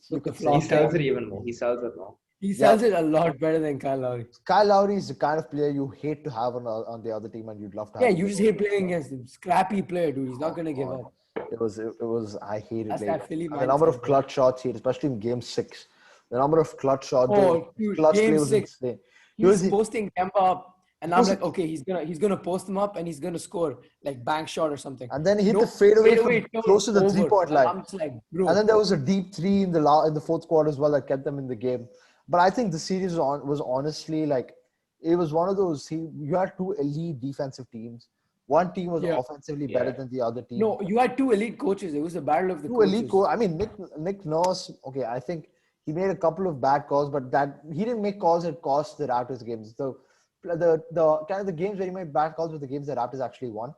S1: You
S2: with the
S1: could say.
S2: floor.
S3: He sells it even more. He sells it more.
S2: He sells it a lot better than Kyle Lowry.
S1: Kyle Lowry is the kind of player you hate to have on the other team, and you'd love to have.
S2: Yeah,
S1: him
S2: you just
S1: on
S2: hate
S1: the
S2: playing against him. Scrappy player, dude. He's not gonna give up.
S1: It was I hated
S2: That's
S1: playing.
S2: that Philly
S1: And the number of
S2: mindset.
S1: clutch shots he had, especially in game 6. The number of clutch shots.
S2: Oh, dude,
S1: clutch
S2: game
S1: play was
S2: 6.
S1: insane.
S2: He was posting Kemba up, and I'm
S1: Was
S2: like,
S1: it-
S2: okay, he's gonna post him up and he's gonna score like bank shot or something.
S1: And then he hit
S2: No,
S1: the fadeaway from
S2: turn
S1: close to the
S2: over.
S1: 3-point
S2: And
S1: line.
S2: I'm just like, bro.
S1: And then there was a deep 3 in the fourth quarter as well that kept them in the game. But I think the series was honestly like, it was one of those. You had 2 elite defensive teams. One team was offensively better than the other team.
S2: No, you had 2 elite coaches. It was a battle of the
S1: 2
S2: coaches.
S1: elite I mean, Nick Nurse. Okay, I think he made a couple of bad calls, but that he didn't make calls that cost the Raptors games. So the kind of the games where he made bad calls were the games that Raptors actually won.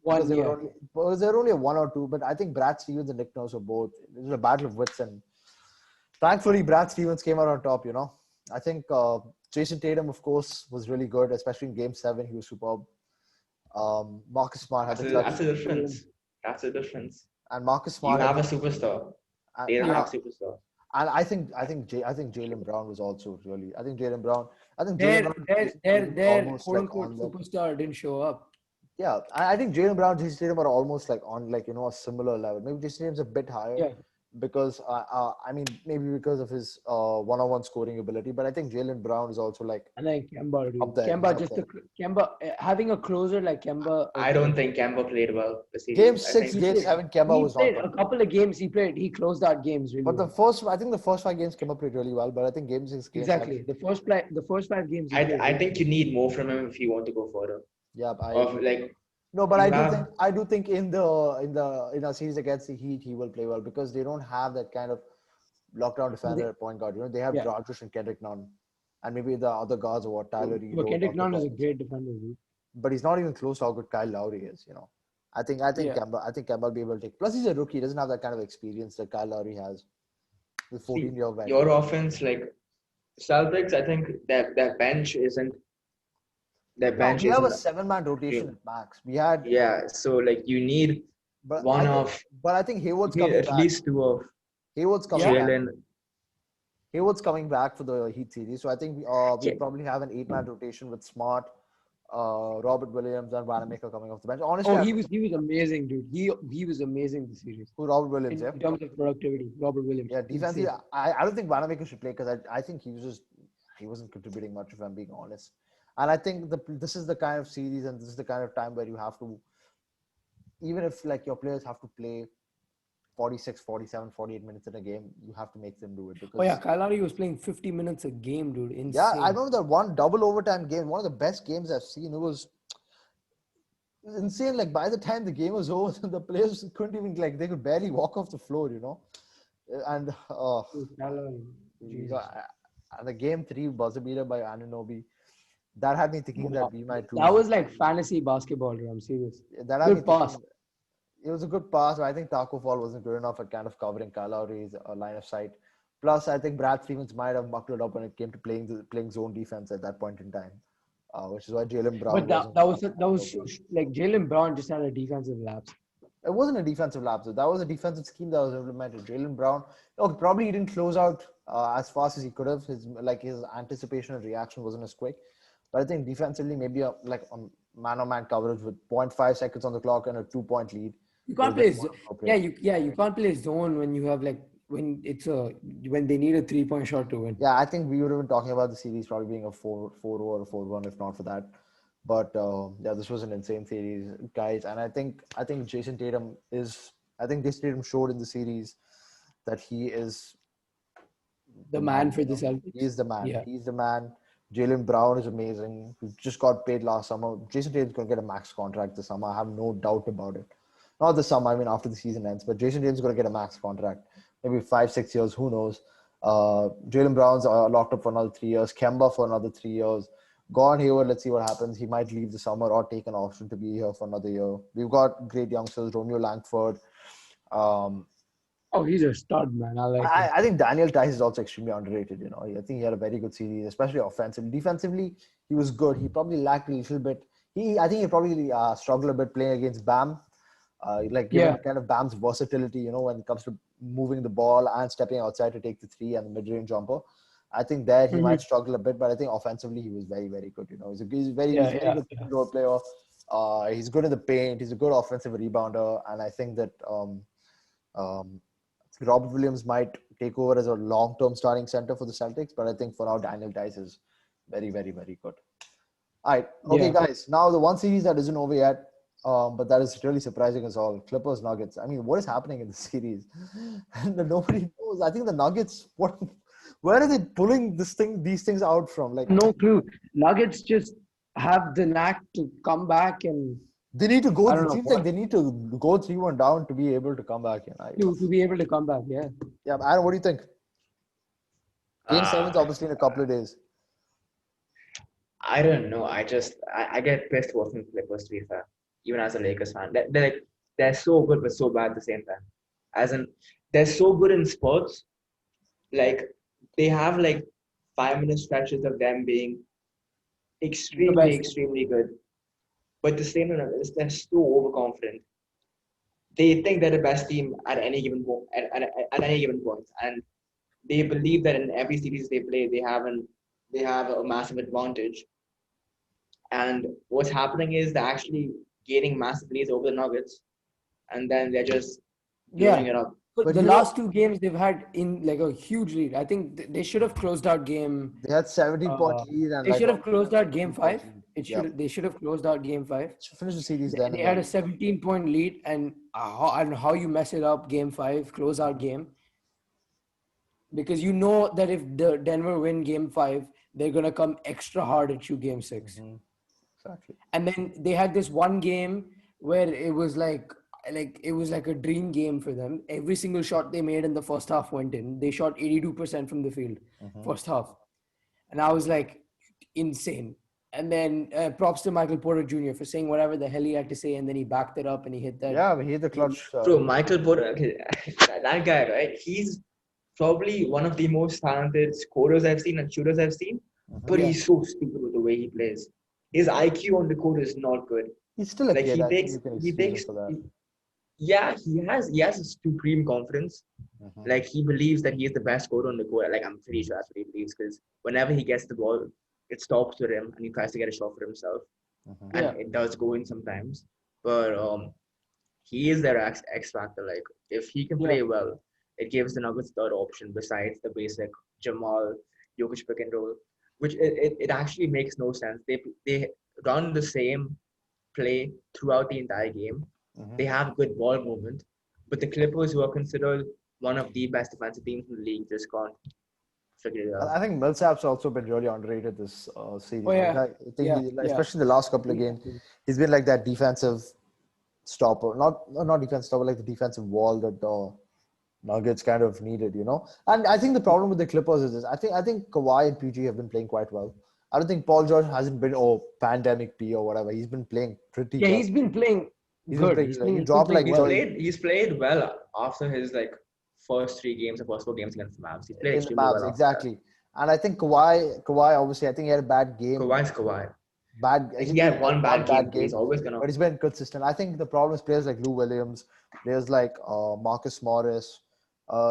S1: Because they were only a 1 or 2, but I think Brad Stevens and Nick Nurse were both. It was a battle of wits, and thankfully Brad Stevens came out on top. I think Jason Tatum, of course, was really good, especially in Game 7. He was superb. Marcus Smart had the clutch.
S3: That's the difference. That's the difference.
S1: And Marcus
S3: You
S1: Smart
S3: have a superstar. They don't have superstar.
S1: And I think Jaylen Brown was also really. I think Jaylen Brown.
S2: Their
S1: almost
S2: quote
S1: like
S2: unquote
S1: on the.
S2: superstar didn't show up.
S1: Yeah, I think Jaylen Brown, Jason Tatum are almost like on a similar level. Maybe Jason Tatum's a bit higher.
S2: Yeah.
S1: Because I mean, maybe because of his one-on-one scoring ability, but I think Jaylen Brown is also like.
S2: And then Kemba, dude.
S1: Up there,
S2: Kemba
S1: up
S2: just
S1: there.
S2: Kemba having a closer like Kemba.
S3: I don't think Kemba played well this season.
S1: Game
S3: I
S1: 6,
S3: think-
S1: Game 7, Kemba
S2: He
S1: was
S2: played
S1: not.
S2: a couple of games. He closed out games really.
S1: But
S2: well.
S1: I think the first 5 games Kemba played really well. But I think Game 6, Game 7.
S2: Exactly. The first 5 games.
S3: I think you need more from him if you want to go further.
S1: Yeah,
S3: Of like
S1: no, but
S3: you
S1: I do think in a series against the Heat he will play well because they don't have that kind of lockdown defender at point guard. They have Dragic and Kendrick Nunn, and maybe the other guards or Tyler Hero.
S2: But Kendrick Nunn is a great defender, dude.
S1: But he's not even close to how good Kyle Lowry is. I think Kemba will be able to take. Plus, he's a rookie. He doesn't have that kind of experience that Kyle Lowry has. The 14-year veteran.
S3: your offense, like Celtics, I think that bench isn't. Their bench
S1: we have a
S3: isn't.
S1: 7-man rotation at max. We had
S3: So like you need
S1: but I think Hayward's
S3: you need
S1: coming
S3: at
S1: back.
S3: least 2 of
S1: Hayward's coming back.
S3: Jalen.
S1: Hayward's coming back for the Heat series, so I think we probably have an 8-man rotation with Smart, Robert Williams, and Vanamaker coming off the bench. Honestly,
S2: he was amazing, dude. He was amazing this series.
S1: who Robert Williams?
S2: In terms of productivity, Robert Williams.
S1: Yeah, defensively, I don't think Vanamaker should play because I think he wasn't contributing much, if I'm being honest. And I think this is the kind of series and this is the kind of time where you have to, even if like your players have to play 46, 47, 48 minutes in a game, you have to make them do it. Because,
S2: Kyle Lowry was playing 50 minutes a game, dude. Insane.
S1: Yeah, I remember that one double overtime game, one of the best games I've seen. It was It was insane. Like by the time the game was over, the players couldn't even they could barely walk off the floor, And
S2: Jesus.
S1: and the game three buzzer beater by Anunoby, that had me thinking that
S2: Wow.
S1: we might
S2: That
S1: lose.
S2: was like fantasy basketball. I'm serious.
S1: That had me
S2: Good pass.
S1: thinking. It was a good pass, but I think Taco Fall wasn't good enough at kind of covering Kyle Lowry's line of sight. Plus, I think Brad Stevens might have mucked it up when it came to playing zone defense at that point in time, which is why Jalen Brown
S2: But that,
S1: wasn't.
S2: that was like Jalen Brown just had a defensive lapse.
S1: It wasn't a defensive lapse. That was a defensive scheme that was implemented. Jalen Brown, look, probably he didn't close out as fast as he could have. His anticipation and reaction wasn't as quick. But I think defensively, maybe on man-on-man coverage with 0.5 seconds on the clock and a 2-point lead.
S2: You can't play. You can't play zone when you have when they need a 3-point shot to win.
S1: Yeah, I think we would have been talking about the series probably being a 4-4 or a 4-1 if not for that. But yeah, this was an insane series, guys. And I think Jason Tatum showed in the series that he is
S2: The man for the Celtics.
S1: He is the man.
S2: Yeah.
S1: He's the man. Jalen Brown is amazing. He just got paid last summer. Jason Tatum's going to get a max contract this summer. I have no doubt about it. Not this summer, I mean after the season ends. But Jason Tatum's going to get a max contract. Maybe 5-6 years, who knows. Jalen Brown's locked up for another 3 years. Kemba for another 3 years. Gordon Hayward, let's see what happens. He might leave the summer or take an option to be here for another year. We've got great youngsters, Romeo Langford.
S2: Oh, he's a stud, man.
S1: I think Daniel Tice is also extremely underrated. I think he had a very good series, especially offensively. Defensively, he was good. He probably lacked a little bit. I think he probably struggled a bit playing against Bam. Given kind of Bam's versatility, when it comes to moving the ball and stepping outside to take the three and the mid-range jumper. I think there he might struggle a bit, but I think offensively he was very, very good. He's a very good role player. He's good in the paint. He's a good offensive rebounder, and I think that Robert Williams might take over as a long-term starting center for the Celtics, but I think for now Daniel Tice is very, very, very good. All right, okay, guys. Now the one series that isn't over yet, but that is really surprising us all: Clippers Nuggets. I mean, what is happening in the series? And nobody knows. I think the Nuggets. Where are they pulling these things out from?
S2: No clue. Nuggets just have the knack to come back and.
S1: They need to go. It seems like they need to go 3-1 down to be able to come back.
S2: To be able to come back, yeah.
S1: Yeah, Aaron, what do you think? Game 7's obviously in a couple of days.
S3: I don't know. I get pissed watching Clippers, to be fair. Even as a Lakers fan, they're so good but so bad at the same time. As in, they're so good in sports. Like they have 5-minute stretches of them being extremely good. But the same time, they're so overconfident. They think they're the best team at any given point, at any given point, and they believe that in every series they play, they have a massive advantage. And what's happening is they're actually gaining massive leads over the Nuggets, and then they're just blowing it up.
S2: But the last 2 games they've had in a huge lead. I think they should have closed out game.
S1: They had 17-point lead, and
S2: they should have closed out game 5. They should have closed out game 5.
S1: Finish the series then.
S2: They had a 17-point lead, and how you mess it up game 5, close out game. Because you know that if the Denver win game 5, they're gonna come extra hard at you game 6.
S1: Exactly.
S2: And then they had this one game where it was like a dream game for them. Every single shot they made in the first half went in. They shot 82% from the field first half, and I was like, insane. And then props to Michael Porter Jr. for saying whatever the hell he had to say, and then he backed it up and he hit that.
S1: Yeah, he hit the clutch.
S3: Bro, Michael Porter, that guy, right? He's probably one of the most talented scorers I've seen and shooters I've seen, but he's so stupid with the way he plays. His IQ on the court is not good.
S1: He's still a kid.
S3: He takes. Yeah, he has a supreme confidence. He believes that he is the best scorer on the court. I'm pretty sure that's what he believes, because whenever he gets the ball, it stops with him and he tries to get a shot for himself. And it does go in sometimes. But he is their X factor. If he can play well, it gives the Nuggets third option besides the basic Jamal Jokic pick and roll, which it actually makes no sense. They run the same play throughout the entire game. They have good ball movement, but the Clippers, who are considered one of the best defensive teams in the league, just can't. figure it
S1: I
S3: out.
S1: think Millsap's also been really underrated this series.
S2: Oh yeah,
S1: I think
S2: yeah,
S1: he, like,
S2: yeah.
S1: especially the last couple of games, he's been like that defensive stopper, not defense stopper, like the defensive wall that Nuggets kind of needed, you know. And I think the problem with the Clippers is this. I think Kawhi and PG have been playing quite well. I don't think Paul George hasn't been pandemic P or whatever. He's been playing pretty
S2: Yeah,
S1: well.
S2: he's been playing
S1: He's been
S2: good.
S1: playing. He
S2: He's been
S1: dropped
S2: playing
S1: like
S3: He's
S2: well.
S1: 30
S3: played. He's played well after his like first 3 games or first 4 games against the Mavs. He played
S1: in the
S3: extremely
S1: Mavs
S3: well after that.
S1: exactly. And I think Kawhi obviously I think he had a bad game.
S3: Kawhi's Kawhi.
S1: Bad.
S3: Like
S1: He
S3: he had
S1: had
S3: one
S1: one
S3: bad game,
S1: bad
S3: but he's
S1: game,
S3: always gonna.
S1: but he's been consistent. I think the problem is players like Lou Williams, players like Marcus Morris,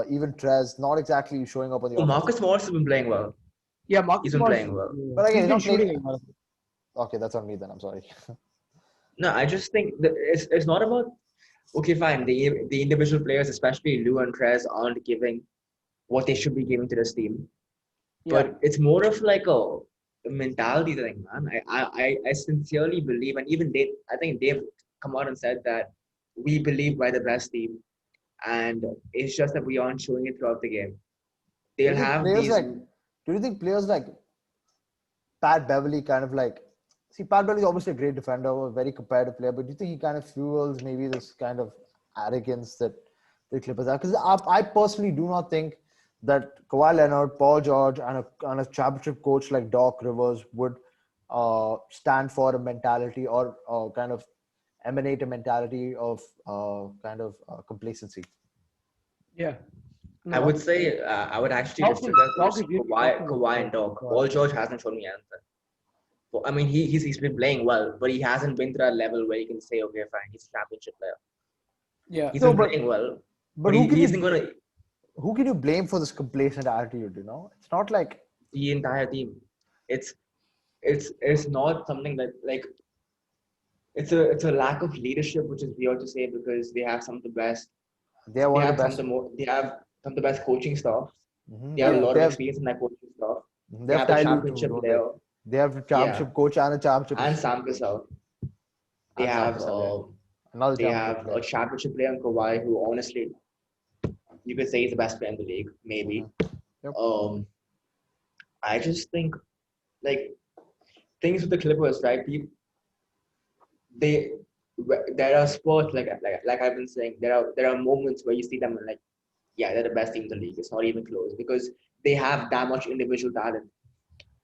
S1: even Trez, not exactly showing up on the
S3: Oh,
S1: offensive.
S3: Marcus Morris has been playing well.
S2: Yeah, Marcus
S3: He's been
S2: Morris.
S3: playing well.
S1: But again,
S2: He's
S1: he's
S2: been
S1: not playing.
S2: shooting well.
S1: Okay, that's on me then. I'm sorry.
S3: No, I just think that it's not about okay, fine. The individual players, especially Lou and Trez, aren't giving what they should be giving to this team.
S2: Yeah,
S3: But it's more of like a mentality thing, man. I sincerely believe, and even I think they've come out and said that we believe we're the best team, and it's just that we aren't showing it throughout the game.
S1: Do you
S3: They'll
S1: think
S3: have
S1: players
S3: these.
S1: like? Do you think players like Pat Beverly kind of like? See, Pat Beverly is obviously a great defender, a very competitive player, but do you think he kind of fuels maybe this kind of arrogance that the Clippers have? Because I personally do not think that Kawhi Leonard, Paul George, and a championship coach like Doc Rivers would stand for a mentality or kind of emanate a mentality of complacency.
S2: yeah.
S3: I
S2: No,
S3: would say I would actually
S2: Doc
S3: restrict that to
S2: Doc
S3: just
S2: is really
S3: Kawhi,
S2: talking
S3: Kawhi and
S2: about
S3: Doc. Paul George hasn't shown me anything. Well, I mean, he's been playing well, but he hasn't been to that level where you can say, okay, fine, he's a championship player.
S2: Yeah,
S3: He's
S1: No,
S3: been playing well,
S1: but
S3: but he isn't gonna
S1: who can you blame for this complacent attitude? You know, it's not like
S3: the entire team. It's it's not something that like it's a lack of leadership, which is weird to say because they have some of the best.
S1: they are
S3: They
S1: one of
S3: have
S1: the
S3: some of
S1: best.
S3: they have some of the best coaching staff. They have a
S1: Yeah,
S3: lot of experience in that coaching staff.
S1: they
S3: They
S1: have
S3: have a
S1: Ty Lue too,
S3: championship
S1: don't they?
S3: player,
S1: They have a
S3: yeah,
S1: championship coach and a championship
S3: and
S1: assistant
S3: Sam Cassell. They
S1: and Sam
S3: have
S1: Cassell, yeah. Another
S3: they
S1: championship
S3: have a
S1: player.
S3: championship player in Kawhi, who honestly you could say is the best player in the league, maybe.
S1: Yep.
S3: I just think like things with the Clippers, right? They there are sports like I've been saying, there are moments where you see them and like, yeah, they're the best team in the league. It's not even close because they have that much individual talent,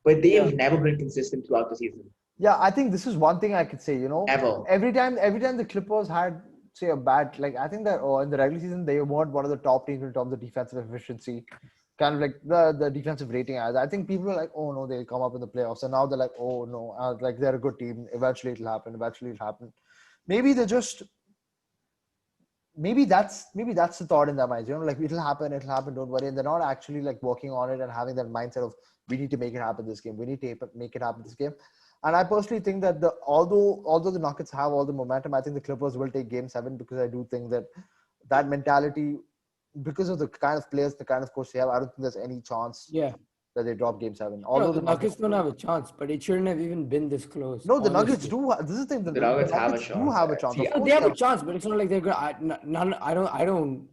S3: but
S2: yeah,
S3: they've never been consistent throughout the season.
S1: Yeah, I think this is one thing I could say. You know,
S3: Ever.
S1: every time the Clippers had say a bad like I think that in the regular season they weren't one of the top teams in terms of defensive efficiency, kind of like the defensive rating. I think people are like, oh no, they'll come up in the playoffs, and now they're like, oh no, like they're a good team. Eventually it'll happen. Eventually it'll happen. Maybe they're just maybe that's the thought in their minds. You know, like it'll happen. Don't worry. And they're not actually like working on it and having that mindset of we need to make it happen this game. We need to make it happen this game. And I personally think that although the Nuggets have all the momentum, I think the Clippers will take Game 7 because I do think that mentality, because of the kind of players, the kind of coach they have, I don't think there's any chance
S2: yeah.
S1: that they drop Game 7.
S2: No,
S1: Although
S2: the
S1: the
S2: Nuggets
S1: Nuggets,
S2: don't have a chance, but it shouldn't have even been this close.
S1: no, the Nuggets
S2: Honestly.
S1: do. This is the thing.
S3: The Nuggets have a
S1: Nuggets do
S3: chance.
S1: have a chance.
S3: See,
S1: Of
S2: No,
S1: course,
S2: they have a chance, but it's not like they're good. None. I don't.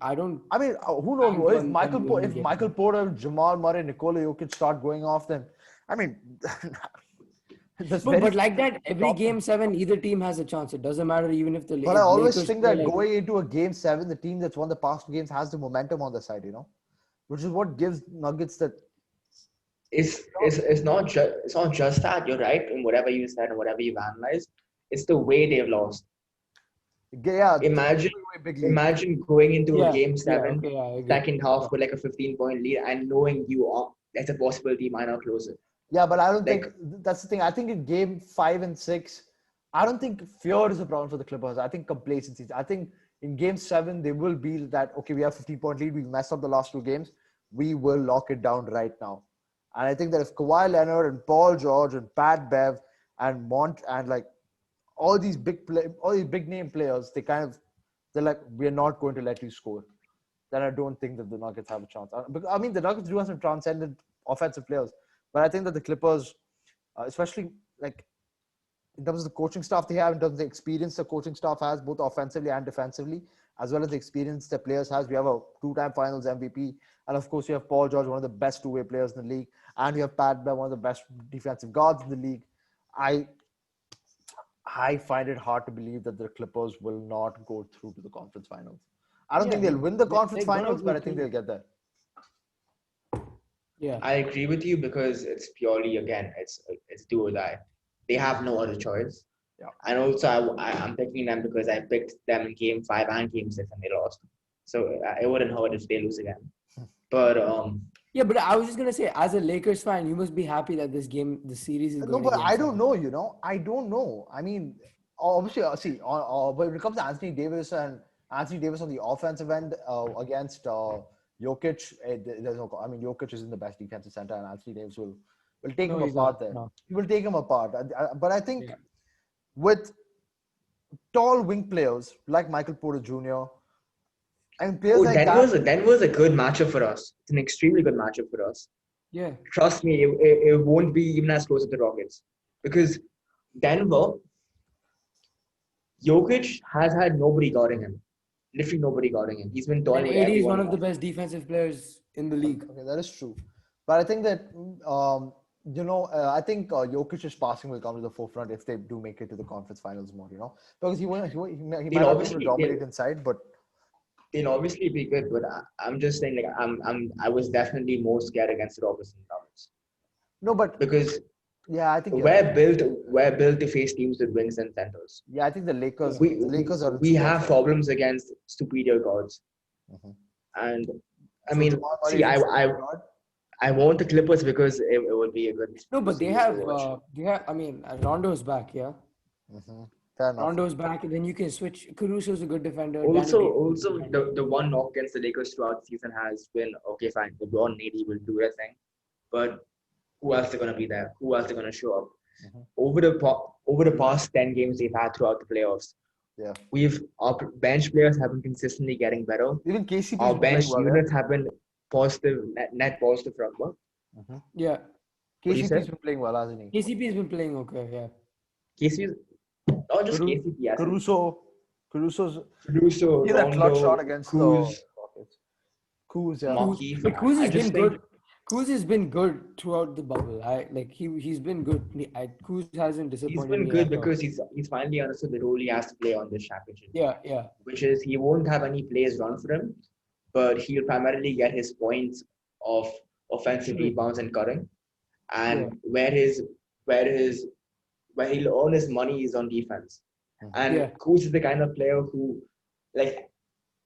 S1: I mean, who knows?
S2: bank
S1: If
S2: on
S1: Michael
S2: them
S1: Po-
S2: winning
S1: if
S2: Game
S1: Michael
S2: 7.
S1: Porter, Jamal Murray, Nikola Jokic start going off, then I mean, there's very
S2: But like that, every
S1: top them.
S2: Game 7, either team has a chance. It doesn't matter even if
S1: But I always
S2: Lakers
S1: think
S2: play
S1: that
S2: like
S1: going into a Game 7, the team that's won the past games has the momentum on their side. You know, which is what gives Nuggets that.
S3: It's not just that you're right in whatever you said and whatever you've analyzed. It's the way they've lost.
S1: Yeah,
S3: Imagine
S1: big lead.
S3: imagine going into a
S2: yeah,
S3: game
S2: yeah,
S3: 7,
S2: okay, yeah, I agree.
S3: second half with like a 15-point lead and knowing you are there's a possibility you might not close it.
S1: Yeah, but I don't
S3: Like
S1: think that's the thing. I think in Game 5 and 6, I don't think fear is a problem for the Clippers. I think complacency. I think in Game 7 they will be that okay, we have 15-point lead. We messed up the last 2 games. We will lock it down right now. And I think that if Kawhi Leonard and Paul George and Pat Bev and Mont and like all these all these big name players, they're like, we're not going to let you score. Then I don't think that the Nuggets have a chance. I mean, the Nuggets do have some transcendent offensive players, but I think that the Clippers, especially like in terms of the coaching staff they have, in terms of the experience the coaching staff has, both offensively and defensively, as well as the experience the players has. We have a two-time Finals MVP, and of course, you have Paul George, one of the best two-way players in the league, and you have Pat Bev, one of the best defensive guards in the league. I I find it hard to believe that the Clippers will not go through to the conference finals. I don't
S2: Yeah,
S1: think they'll win the conference
S2: they're gonna
S1: finals,
S2: go
S1: but I think
S2: through.
S1: they'll get there.
S2: Yeah.
S3: I agree with you because it's purely again, it's do or die. They have no other choice.
S1: Yeah.
S3: And also, I'm picking them because I picked them in Game 5 and Game 6 and they lost. So it wouldn't hurt if they lose again. But
S2: Yeah, but I was just gonna say, as a Lakers fan, you must be happy that the series is
S1: No,
S2: going.
S1: but
S2: Game
S1: I don't
S2: 7.
S1: know, I don't know. I mean, obviously, see, when it comes to Anthony Davis on the offensive end against Jokic, there's no. I mean, Jokic isn't the best defensive center, and Anthony Davis will take
S2: No,
S1: him
S2: he's
S1: apart
S2: not.
S1: there.
S2: No.
S1: He will take him apart. But I think
S2: Yeah.
S1: with tall wing players like Michael Porter Jr. and players like that.
S3: Denver's a good matchup for us. It's an extremely good matchup for us.
S2: Yeah.
S3: Trust me, it won't be even as close as the Rockets because Denver, Jokic has had nobody guarding him. Literally nobody guarding him. He's been toying
S2: And
S3: with
S2: AD is
S3: everyone.
S2: one of the best defensive players in the league.
S1: Okay, that is true. But I think that, I think Jokic's passing will come to the forefront if they do make it to the conference finals more, because he might not be able to
S3: obviously-
S1: dominate inside, but
S3: They'll obviously be good, but I'm just saying, like, I was definitely more scared against the Rockets and Nuggets
S1: no, but
S3: because
S1: yeah, I think you're
S3: we're
S1: right.
S3: built to face teams with wings and centers.
S1: Yeah, I think the Lakers,
S3: We
S1: the Lakers are in
S3: we
S1: store
S3: have
S1: for it.
S3: problems against superior guards,
S1: Mhm.
S3: and I
S1: So
S3: mean,
S1: Jamal Murray
S3: see,
S1: is a superior guard?
S3: I want the Clippers because it would be a good.
S2: No, but
S3: series to watch.
S2: they have. I mean, Rondo's back. Yeah,
S1: Mhm. Fair enough.
S2: Rondo's back, and then you can switch. Caruso's a good defender.
S3: Also,
S2: Danny Green is a good defender.
S3: the one knock against the Lakers throughout the season has been okay, fine. LeBron and AD will do their thing, but who else are going to be there? Who else are going to show up?
S1: Mhm.
S3: Over the past 10 games they've had throughout the playoffs,
S1: Yeah.
S3: our bench players have been consistently getting better.
S1: Even KCP
S3: Our
S1: has been
S3: bench
S1: playing well.
S3: units have been positive, net positive from work.
S1: Mhm.
S2: Yeah,
S3: do you
S1: KCP's
S3: say?
S1: been playing well, hasn't he?
S2: KCP has been playing okay. Yeah,
S3: KC's not just
S1: Caru-
S3: KCP, yes.
S1: Caruso's
S3: Caruso,
S1: he had that clutch
S3: Rondo,
S1: shot against the
S3: Cruz,
S1: Rockets. Kuz, yeah.
S3: Markieff.
S2: but Kuz
S3: I
S2: has
S3: just
S2: been
S3: think
S2: good. Kuz has been good throughout the bubble. He's been good. Kuz hasn't
S3: he's
S2: disappointed
S3: been
S2: me
S3: good
S2: at all.
S3: because he's finally understood the role he has to play on this championship.
S2: Yeah.
S3: Which is he won't have any plays run for him, but he'll primarily get his points of offensive rebounds and cutting, and where he'll earn his money is on defense. And
S2: Yeah.
S3: Kuz is the kind of player who, like,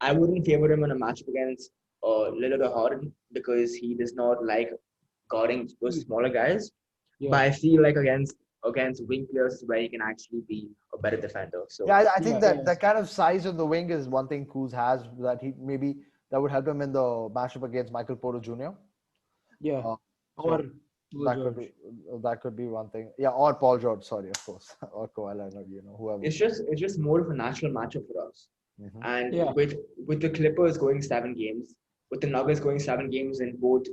S3: I wouldn't favor him in a matchup against Lillard or Harden because he does not like guarding those smaller guys.
S2: Yeah.
S3: But I feel like against wing players is where he can actually be a better defender. So
S1: Yeah, I think
S2: Yeah.
S1: that kind of size on the wing is one thing Kuz has that that would help him in the matchup against Michael Porter Jr.
S2: Yeah.
S1: Uh,
S2: Or
S1: so
S2: Paul
S1: that
S2: George.
S1: that could be one thing. Yeah, or Paul George, sorry, of course, or Kawhi Leonard, whoever.
S3: it's just more of a natural matchup for us.
S1: Mhm.
S3: And
S2: Yeah.
S3: with the Clippers going 7 games, with the Nuggets going 7 games in both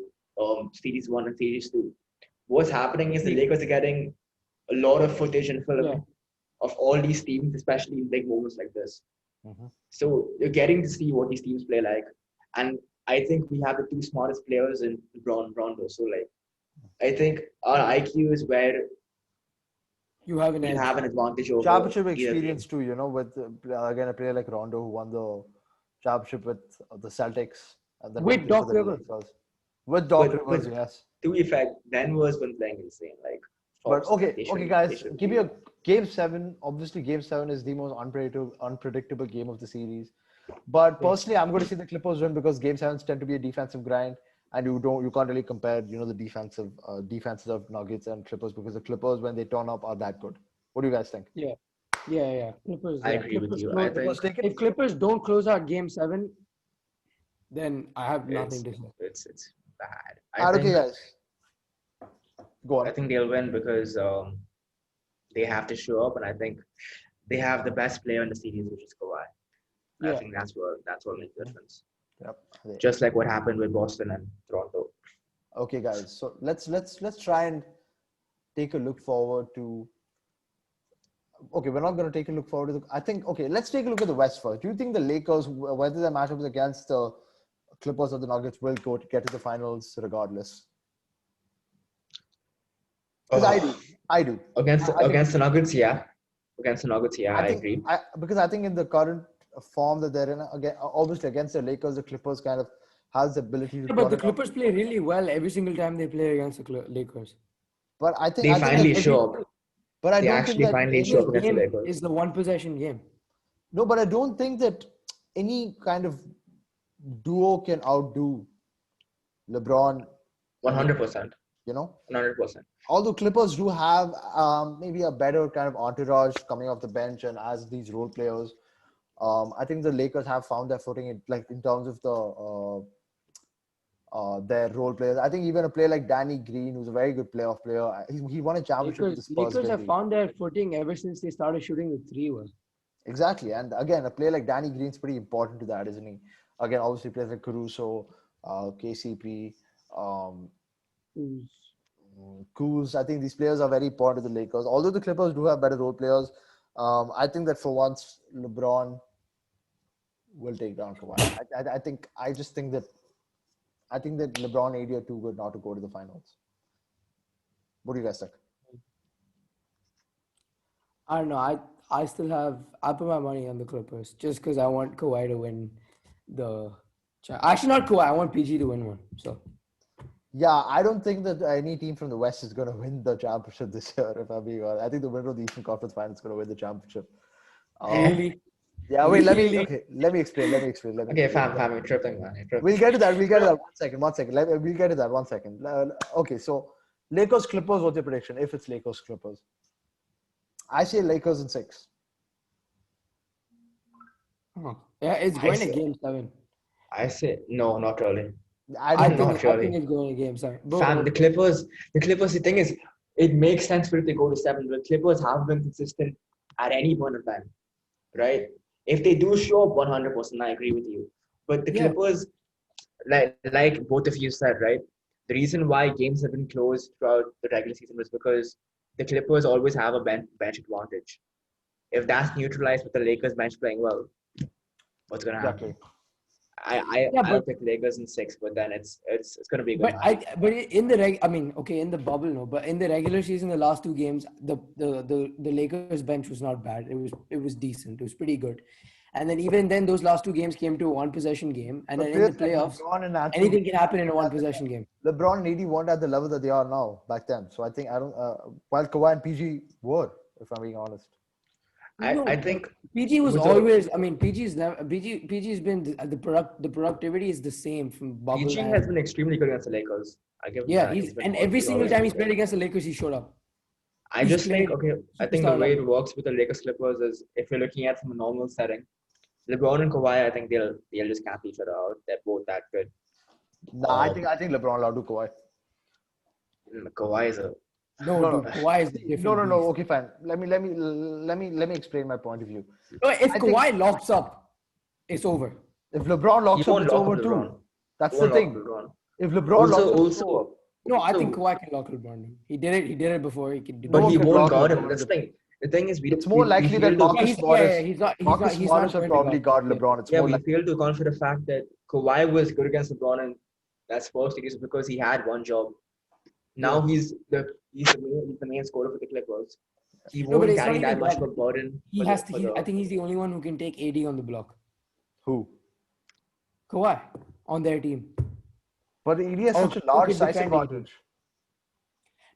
S3: series 1 and series 2, what's happening is the Lakers are getting a lot of footage and film
S2: Yeah.
S3: of all these teams, especially in big moments like this.
S1: Mhm.
S3: So you're getting to see what these teams play like. And I think we have the two smartest players in LeBron and Rondo. So, like, I think our IQ is where
S2: You have an
S3: we
S2: edge.
S3: have an advantage over
S1: Championship
S3: either team.
S1: experience too, with again a player like Rondo who won the championship with the Celtics and then
S2: With
S1: went into
S2: Doc
S1: the
S2: Rivers.
S1: Lakers. With Doc
S3: But-
S1: Rivers,
S3: but-
S1: yes.
S3: To be fair, Denver's been playing insane. Like,
S1: But
S3: Fox,
S1: okay,
S3: they shouldn't-
S1: guys,
S3: they shouldn't
S1: give
S3: be
S1: me a
S3: there.
S1: game 7. Obviously, game 7 is the most unpredictable game of the series. But personally, I'm going to see the Clippers win because game 7s tend to be a defensive grind, and you can't really compare the defenses of Nuggets and Clippers because the Clippers when they turn up are that good. What do you guys think?
S2: Yeah. Clippers.
S3: I
S2: yeah.
S3: agree with
S2: Clippers
S3: you.
S2: close-
S3: I think
S1: Clippers take it.
S2: if Clippers don't close out game 7, then I have nothing to say.
S3: it's bad.
S1: Okay, guys, go on.
S3: I think they'll win because they have to show up, and I think they have the best player in the series, which is Kawhi. I
S2: Yeah.
S3: think that's what makes the difference.
S1: Yep.
S3: Just like what happened with Boston and Toronto.
S1: Okay, guys. So let's try and take a look forward to okay, we're not going to take a look forward to I think, okay, let's take a look at the West first. Do you think the Lakers, whether their matchups against the Clippers or the Nuggets, will get to the finals regardless? Because I do.
S3: Against
S1: I think-
S3: against the Nuggets, yeah. Against the Nuggets, yeah, I
S1: think,
S3: agree.
S1: Because I think in the current form that they're in, again, obviously against the Lakers, the Clippers kind of has the ability to.
S2: Yeah, but the
S1: turn it on.
S2: Clippers play really well every single time they play against the Lakers.
S1: But I think
S3: They finally
S2: every-
S3: show up.
S1: But I
S3: They
S1: don't
S3: actually
S1: think that
S3: finally show up
S2: This
S3: against the
S2: game
S3: Lakers.
S2: is the one possession game.
S1: No, but I don't think that any kind of duo can outdo LeBron.
S3: 100%.
S1: You know,
S3: 100%.
S1: although Clippers do have maybe a better kind of entourage coming off the bench and as these role players, I think the Lakers have found their footing in terms of their role players. I think even a player like Danny Green, who's a very good playoff player, he won a championship with the Spurs.
S2: Lakers have
S1: didn't he?
S2: found their footing ever since they started shooting the three.
S1: Exactly, and again, a player like Danny Green's pretty important to that, isn't he? Again, obviously players like Caruso, KCP, Kuz. I think these players are very important to the Lakers. Although the Clippers do have better role players, I think that for once LeBron will take down Kawhi. I think that LeBron and AD are too good not to go to the finals. What do you guys think?
S2: I don't know. I put my money on the Clippers just because I want Kawhi to win the. Actually, not Kawhi. I want PG to win one. So.
S1: Yeah, I don't think that any team from the West is going to win the championship this year. If I'm being honest, I think the winner of the Eastern Conference Final is going to win the championship.
S2: Really?
S1: Yeah, wait. Let me explain.
S3: Okay, fam, you're tripping, man. You're tripping.
S1: We'll get to that. One second. We'll get to that. 1 second. Okay, so Lakers Clippers. What's your prediction? If it's Lakers Clippers, I say Lakers in 6.
S2: Oh. Yeah, it's going to Game 7.
S3: I say no, not really.
S1: I
S3: think-
S1: don't
S3: not
S1: know.
S2: I think
S3: really.
S2: it's going to Game 7.
S3: Fam, the Clippers, the thing is, it makes sense for it to go to 7. The Clippers have been consistent at any point in time, right? If they do show up 100%, I agree with you. But the
S2: Yeah.
S3: Clippers, like both of you said, right? The reason why games have been closed throughout the regular season was because the Clippers always have a bench advantage. If that's neutralized with the Lakers bench playing well, what's gonna happen?
S1: Exactly.
S3: I'll pick Lakers in 6, but then it's gonna be a good.
S2: But in the in the bubble, no. But in the regular season, the last 2 games, the Lakers bench was not bad. It was decent. It was pretty good. And then even then, those last 2 games came to a 1 possession game. And then in the playoffs, anything can happen in a 1 possession game.
S1: LeBron and AD weren't at the level that they are now back then. So I think while Kawhi and PG were, if I'm being honest.
S3: I think
S2: PG was
S3: with
S2: always. PG's never. PG's been the productivity is the same from bubble.
S3: PG has been extremely good against the Lakers. I give him
S2: Yeah,
S3: that.
S2: he's
S3: been
S2: and
S3: always-
S2: every single
S3: always
S2: time he's
S3: been good.
S2: played against the Lakers, he showed up.
S3: I
S2: he's
S3: just think I think the
S2: superstar
S3: way
S2: level.
S3: it works with the Lakers Clippers is if you're looking at it from a normal setting, LeBron and Kawhi, I think they'll just cap each other out. They're both that good.
S1: Nah, I think LeBron allowed to Kawhi.
S3: Kawhi is a
S2: No,
S1: No,
S2: dude,
S1: no.
S2: Kawhi is the different.
S1: No.
S2: beast.
S1: Okay, fine. Let me explain my point of view.
S2: No, if
S1: I think-
S2: Kawhi locks up, it's over.
S1: If LeBron locks
S3: He
S1: up,
S3: won't
S1: it's
S3: lock
S1: over
S3: up
S1: too.
S3: LeBron.
S1: That's
S3: Won't
S1: the
S3: lock
S1: thing.
S3: LeBron.
S1: If LeBron locks up,
S3: Also,
S2: No, I think
S3: So-
S2: Kawhi can lock LeBron. He did it before. He can do
S3: but
S1: one
S3: he
S1: can
S3: won't
S1: lock
S3: guard him.
S1: LeBron.
S3: That's the thing. The thing is,
S1: It's more likely that Marcus
S2: he's
S1: Morris-
S2: not.
S1: Marcus
S2: He's
S1: Morris
S2: not
S1: will
S2: going to
S1: probably guard
S2: Yeah.
S1: LeBron. It's
S3: Yeah,
S1: more
S3: we
S1: like
S3: failed to account for the fact that Kawhi was good against LeBron and that Spurs series because he had one job. Now he's the main scorer for the Clippers. He
S2: No, but
S3: won't
S2: it's not
S3: carry that
S2: even
S3: much
S2: that.
S3: of a burden.
S2: He
S3: for
S2: has
S3: the-
S2: to.
S3: for the-
S2: I think he's the only one who can take AD on the block.
S1: who?
S2: Kawhi on their team.
S1: But ED has
S2: Oh,
S1: such a large
S2: okay,
S1: size
S2: defending.
S1: advantage.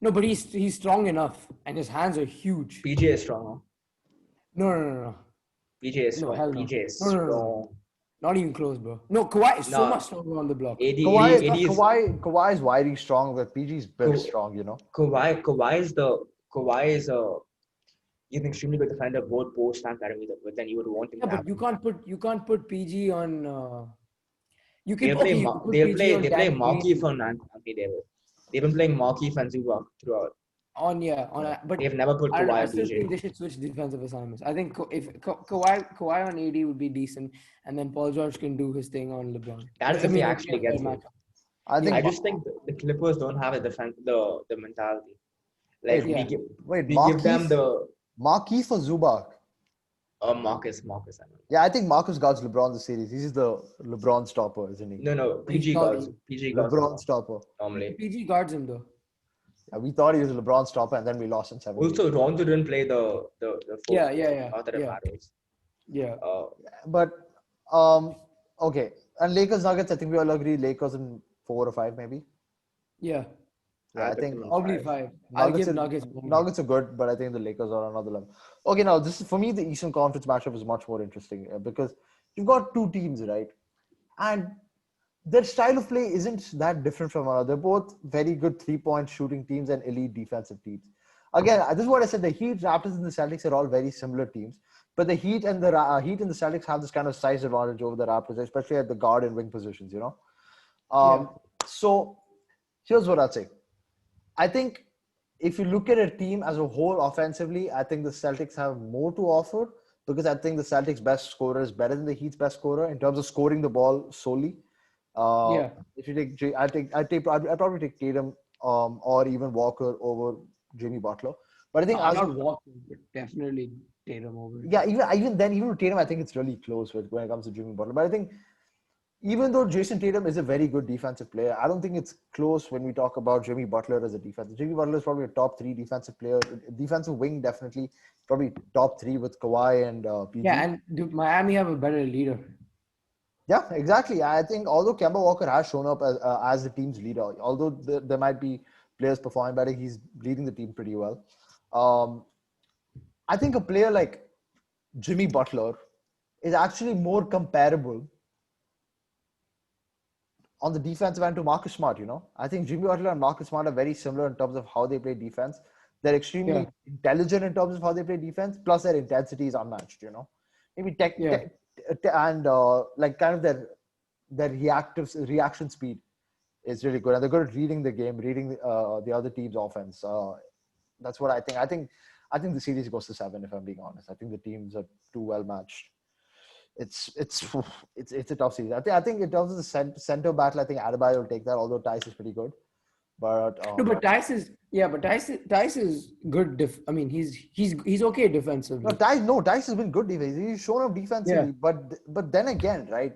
S2: No, but he's strong enough, and his hands are huge.
S3: PJ is strong.
S2: No.
S3: PJ is
S2: No,
S3: strong.
S2: hell no.
S3: PJ is
S2: No.
S3: strong.
S2: Not even close, bro. No, Kawhi is so
S3: No.
S2: much stronger on the block.
S3: AD
S1: Kawhi is widely strong, but PG's built
S3: Cool.
S1: strong, you know.
S3: Kawhi is he's an extremely good defender both post and perimeter. But then you would want him
S2: Yeah,
S3: to
S2: but
S3: have.
S2: you can't put PG on. You can
S3: They'll play
S2: you can put
S3: they
S2: PG
S3: play
S2: on
S3: they play
S2: Danny
S3: Markieff
S2: Green
S3: on Anthony Davis. They've been playing Markieff and Zubac throughout.
S2: but
S3: They've never put
S2: I
S3: Kawhi
S2: I
S3: and
S2: still
S3: PJ.
S2: think they should switch defensive assignments. I think if Kawhi on AD would be decent, and then Paul George can do his thing on LeBron.
S3: That is if he actually gets it.
S1: I think
S3: I just think the Clippers don't have the mentality. Like
S2: Yeah.
S3: we give
S1: wait,
S3: them
S1: Marquise?
S3: the
S1: Markieff or Zubac?
S3: Marcus. I know.
S1: Yeah, I think Marcus guards LeBron this series. He's the LeBron stopper, isn't he?
S3: No.
S2: He's
S3: PG
S2: not.
S3: guards. PG guards
S1: LeBron stopper.
S3: normally.
S2: PG guards him though.
S1: Yeah, we thought he was a LeBron stopper, and then we lost in 7 games.
S3: Also, Rondo didn't play the fourth.
S2: Yeah.
S3: Not that it
S2: Yeah.
S3: matters.
S2: Yeah.
S1: But okay. And Lakers Nuggets, I think we all agree Lakers in 4 or 5 maybe.
S2: Yeah.
S1: Yeah, I
S3: picked
S1: think
S3: them in
S2: Probably 5. I'll give Nuggets.
S1: Nuggets are good, but I think the Lakers are another level. Okay, now this is for me the Eastern Conference matchup is much more interesting because you've got two teams, right? And their style of play isn't that different from one another. They're both very good 3-point shooting teams and elite defensive teams. Again, this is what I said. The Heat, Raptors, and the Celtics are all very similar teams, but the Heat and the Celtics have this kind of size advantage over the Raptors, especially at the guard and wing positions. You know, so here's what I'd say. I think if you look at a team as a whole offensively, I think the Celtics have more to offer because I think the Celtics' best scorer is better than the Heat's best scorer in terms of scoring the ball solely. If you take, I'd probably take Tatum or even Walker over Jimmy Butler. But I think
S2: not Walker, but definitely Tatum over.
S1: Yeah, even with Tatum, I think it's really close when it comes to Jimmy Butler. But I think even though Jason Tatum is a very good defensive player, I don't think it's close when we talk about Jimmy Butler as a defensive. Jimmy Butler is probably a top 3 defensive player. Defensive wing, definitely. Probably top 3 with Kawhi and PG.
S2: Yeah, and Miami have a better leader.
S1: Yeah, exactly. I think although Kemba Walker has shown up as the team's leader, although there might be players performing better, he's leading the team pretty well. I think a player like Jimmy Butler is actually more comparable on the defensive end to Marcus Smart, you know. I think Jimmy Butler and Marcus Smart are very similar in terms of how they play defense. They're extremely intelligent in terms of how they play defense, plus their intensity is unmatched, you know. Maybe and like kind of their reaction speed is really good. And they're good at reading the game, reading the other team's offense. That's what I think. I think the series goes to 7, if I'm being honest. I think the teams are too well matched. It's a tough series. I think in terms of the center battle, I think Adebayo will take that. Although Tice is pretty good, but
S2: Tice is good. I mean, he's okay defensively.
S1: Tice has been good defensively. He's shown up defensively, but then again, right?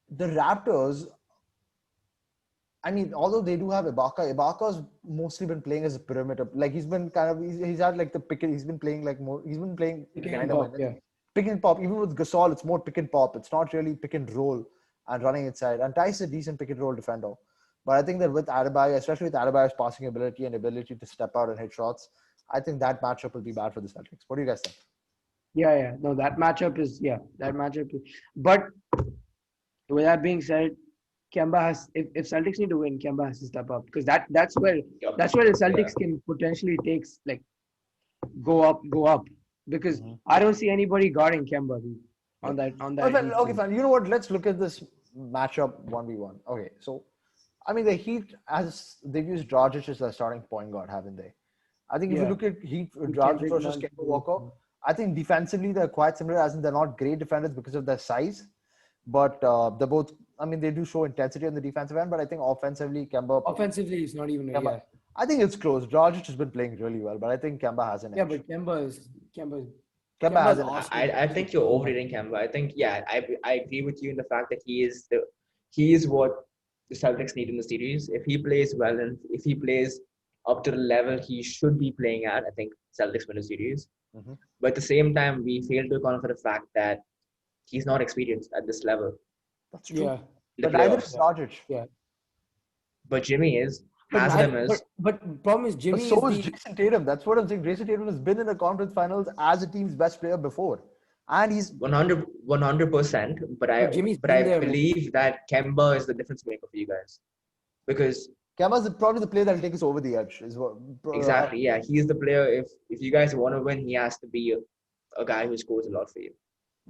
S1: The Raptors. I mean, although they do have Ibaka's mostly been playing as a perimeter. Like he's been he's had like the pick. He's been playing like more. He's been playing pick and pop. Even with Gasol, it's more pick and pop. It's not really pick and roll and running inside. And Tice is a decent pick and roll defender. But I think that with Adebayo, especially with Adebayo's passing ability and ability to step out and hit shots, I think that matchup will be bad for the Celtics. What do you guys think?
S2: Yeah. No, that matchup is. But with that being said, Kemba has. If Celtics need to win, Kemba has to step up because that's where the Celtics can potentially go up. Because I don't see anybody guarding Kemba on that.
S1: Okay, fine. You know what? Let's look at this matchup 1v1. Okay, so I mean the Heat they've used Dragic as their starting point guard, haven't they? I think if you look at Heat Dragic versus Kemba Walker, I think defensively they're quite similar. As in they're not great defenders because of their size, but they're both. I mean they do show intensity on the defensive end, but I think offensively Kemba.
S2: Offensively, it's not even.
S1: Kemba, I think it's close. Dragic has been playing really well, but I think Kemba has an edge.
S2: Yeah, but Kemba
S1: has an
S3: edge. I think you're overrating Kemba. I think I agree with you in the fact that he is what the Celtics need in the series. If he plays well and if he plays up to the level he should be playing at, I think Celtics win the series. Mm-hmm. But at the same time, we fail to account for the fact that he's not experienced at this level.
S1: That's true. Yeah. But neither is Dragic.
S2: Yeah.
S3: But Jimmy is.
S2: But problem is Jimmy.
S1: But so is Jason Tatum. That's what I'm saying. Jason Tatum has been in the conference finals as a team's best player before, and he's
S3: 100%. But I believe that Kemba is the difference maker for you guys, because
S1: Kemba is probably the player that will take us over the edge.
S3: Exactly. Yeah, he's the player. If you guys want to win, he has to be a guy who scores a lot for you.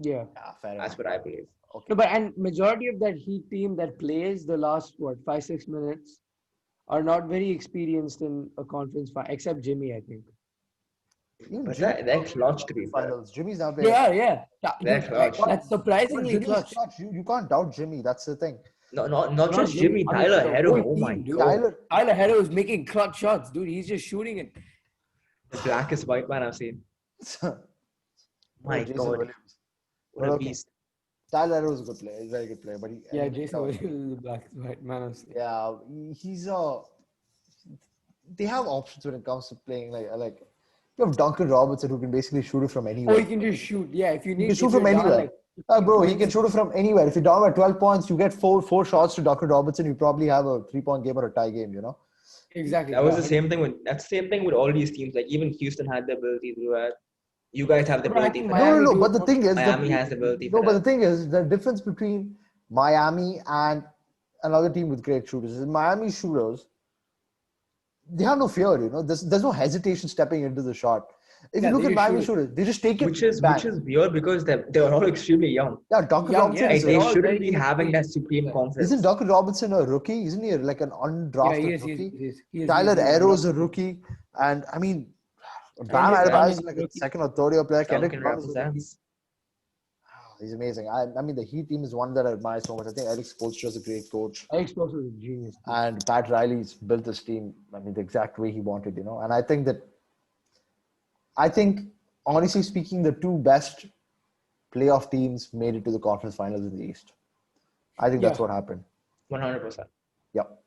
S2: Yeah,
S1: fair enough.
S3: That's what I believe.
S2: Okay. No, but majority of that Heat team that plays the last 5-6 minutes are not very experienced in a conference final, except Jimmy, I think.
S3: But they're clutch to be
S1: finals. Jimmy's not there.
S2: Yeah.
S3: They're clutch.
S2: That's surprisingly clutch.
S1: You can't doubt Jimmy. That's the thing.
S3: No, not just Jimmy. Tyler Herro. Oh my
S2: God. Tyler Herro is making clutch shots, dude. He's just shooting it.
S3: The blackest white man I've seen. My
S1: Jason
S3: God,
S1: Williams.
S3: what
S1: But
S3: a
S1: okay,
S3: beast!
S1: Tyler Arrow is a good player. He's a very good player. But
S2: Yeah, Jason Williams is the black white man of steel.
S1: yeah, he's a. They have options when it comes to playing like you have Duncan Robertson who can basically shoot it from
S2: Oh,
S1: anywhere.
S2: you can just shoot. Yeah, if you
S1: He
S2: need,
S1: can shoot
S2: if
S1: from
S2: you're down
S1: anywhere.
S2: like 15
S1: Bro, he can
S2: points,
S1: shoot it from anywhere. If you're down by 12 points, you get four shots to Duncan Robertson. You probably have a 3-point game or a tie game. You know.
S2: exactly.
S3: That was
S2: Yeah,
S3: the same thing with that's the same thing with all these teams. Like even Houston had the ability to do that. You guys have the
S2: but I
S3: ability
S2: think
S3: for
S1: No,
S3: that.
S1: no,
S2: Miami
S1: no.
S2: do
S1: But
S2: it
S1: the
S2: more.
S1: thing is,
S3: Miami has the ability
S1: no.
S3: for
S1: But the
S3: that.
S1: thing is, the difference between Miami and another team with great shooters is Miami shooters. They have no fear, you know. There's no hesitation stepping into the shot. If you
S2: Yeah,
S1: look
S2: they
S1: at
S2: just
S1: Miami
S2: shoot it.
S1: shooters, they just take it,
S3: Which
S1: bang.
S3: is weird because they're all extremely young.
S1: Yeah, Duncan
S2: Young,
S1: Robinson
S2: yeah,
S3: Like
S1: is
S2: they're
S3: they
S2: all
S3: shouldn't
S2: very
S3: be having that
S2: inexperienced.
S3: supreme
S2: Yeah,
S1: isn't
S3: confidence.
S1: Duncan Robinson a rookie? Isn't he like an
S2: yeah, he
S1: undrafted
S2: is.
S1: rookie?
S2: He is.
S1: Tyler
S2: He is
S1: Arrow is a
S2: undrafted.
S1: rookie, and I mean, Bam
S2: Kendrick Nunn
S1: Adebayo
S2: is
S1: is
S2: a
S1: like a
S2: rookie.
S1: second or third year player. Kendrick
S3: Duncan
S1: Nunn is a rookie.
S3: represents.
S1: He's amazing. I mean, the Heat team is one that I admire so much. I think Eric Spoelstra is a great coach.
S2: Alex Spoelstra is a genius.
S1: And Pat Riley's built this team, I mean, the exact way he wanted, you know. And I think, honestly speaking, the two best playoff teams made it to the conference finals in the East. I think that's
S2: Yeah.
S1: what happened.
S3: 100%.
S1: Yep.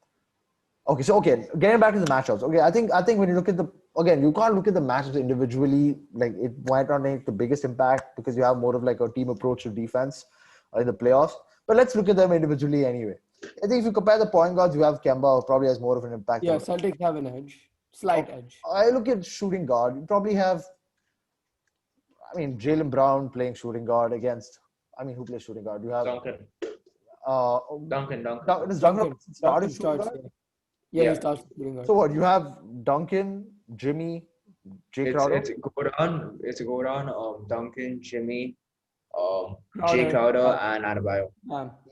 S1: Okay, getting back to the matchups. Okay, I think when you look at you can't look at the matchups individually. Like it might not make the biggest impact because you have more of like a team approach to defense in the playoffs. But let's look at them individually anyway. I think if you compare the point guards, you have Kemba who probably has more of an impact.
S2: Yeah, Celtics have an edge, slight edge.
S1: I look at shooting guard. You probably have, I mean, Jaylen Brown playing shooting guard against. I mean, who plays shooting guard? You have
S3: Duncan.
S1: uh,
S3: Duncan.
S1: Does Duncan Robinson start as shooting
S2: starts.
S1: guard?
S2: Yeah,
S3: Yeah.
S2: he starts shooting guard.
S1: So what? You have Duncan, Jimmy, Jay Crowder.
S3: It's Goran, Duncan, Jimmy,
S2: Crowder,
S3: Jay Crowder, and Adebayo.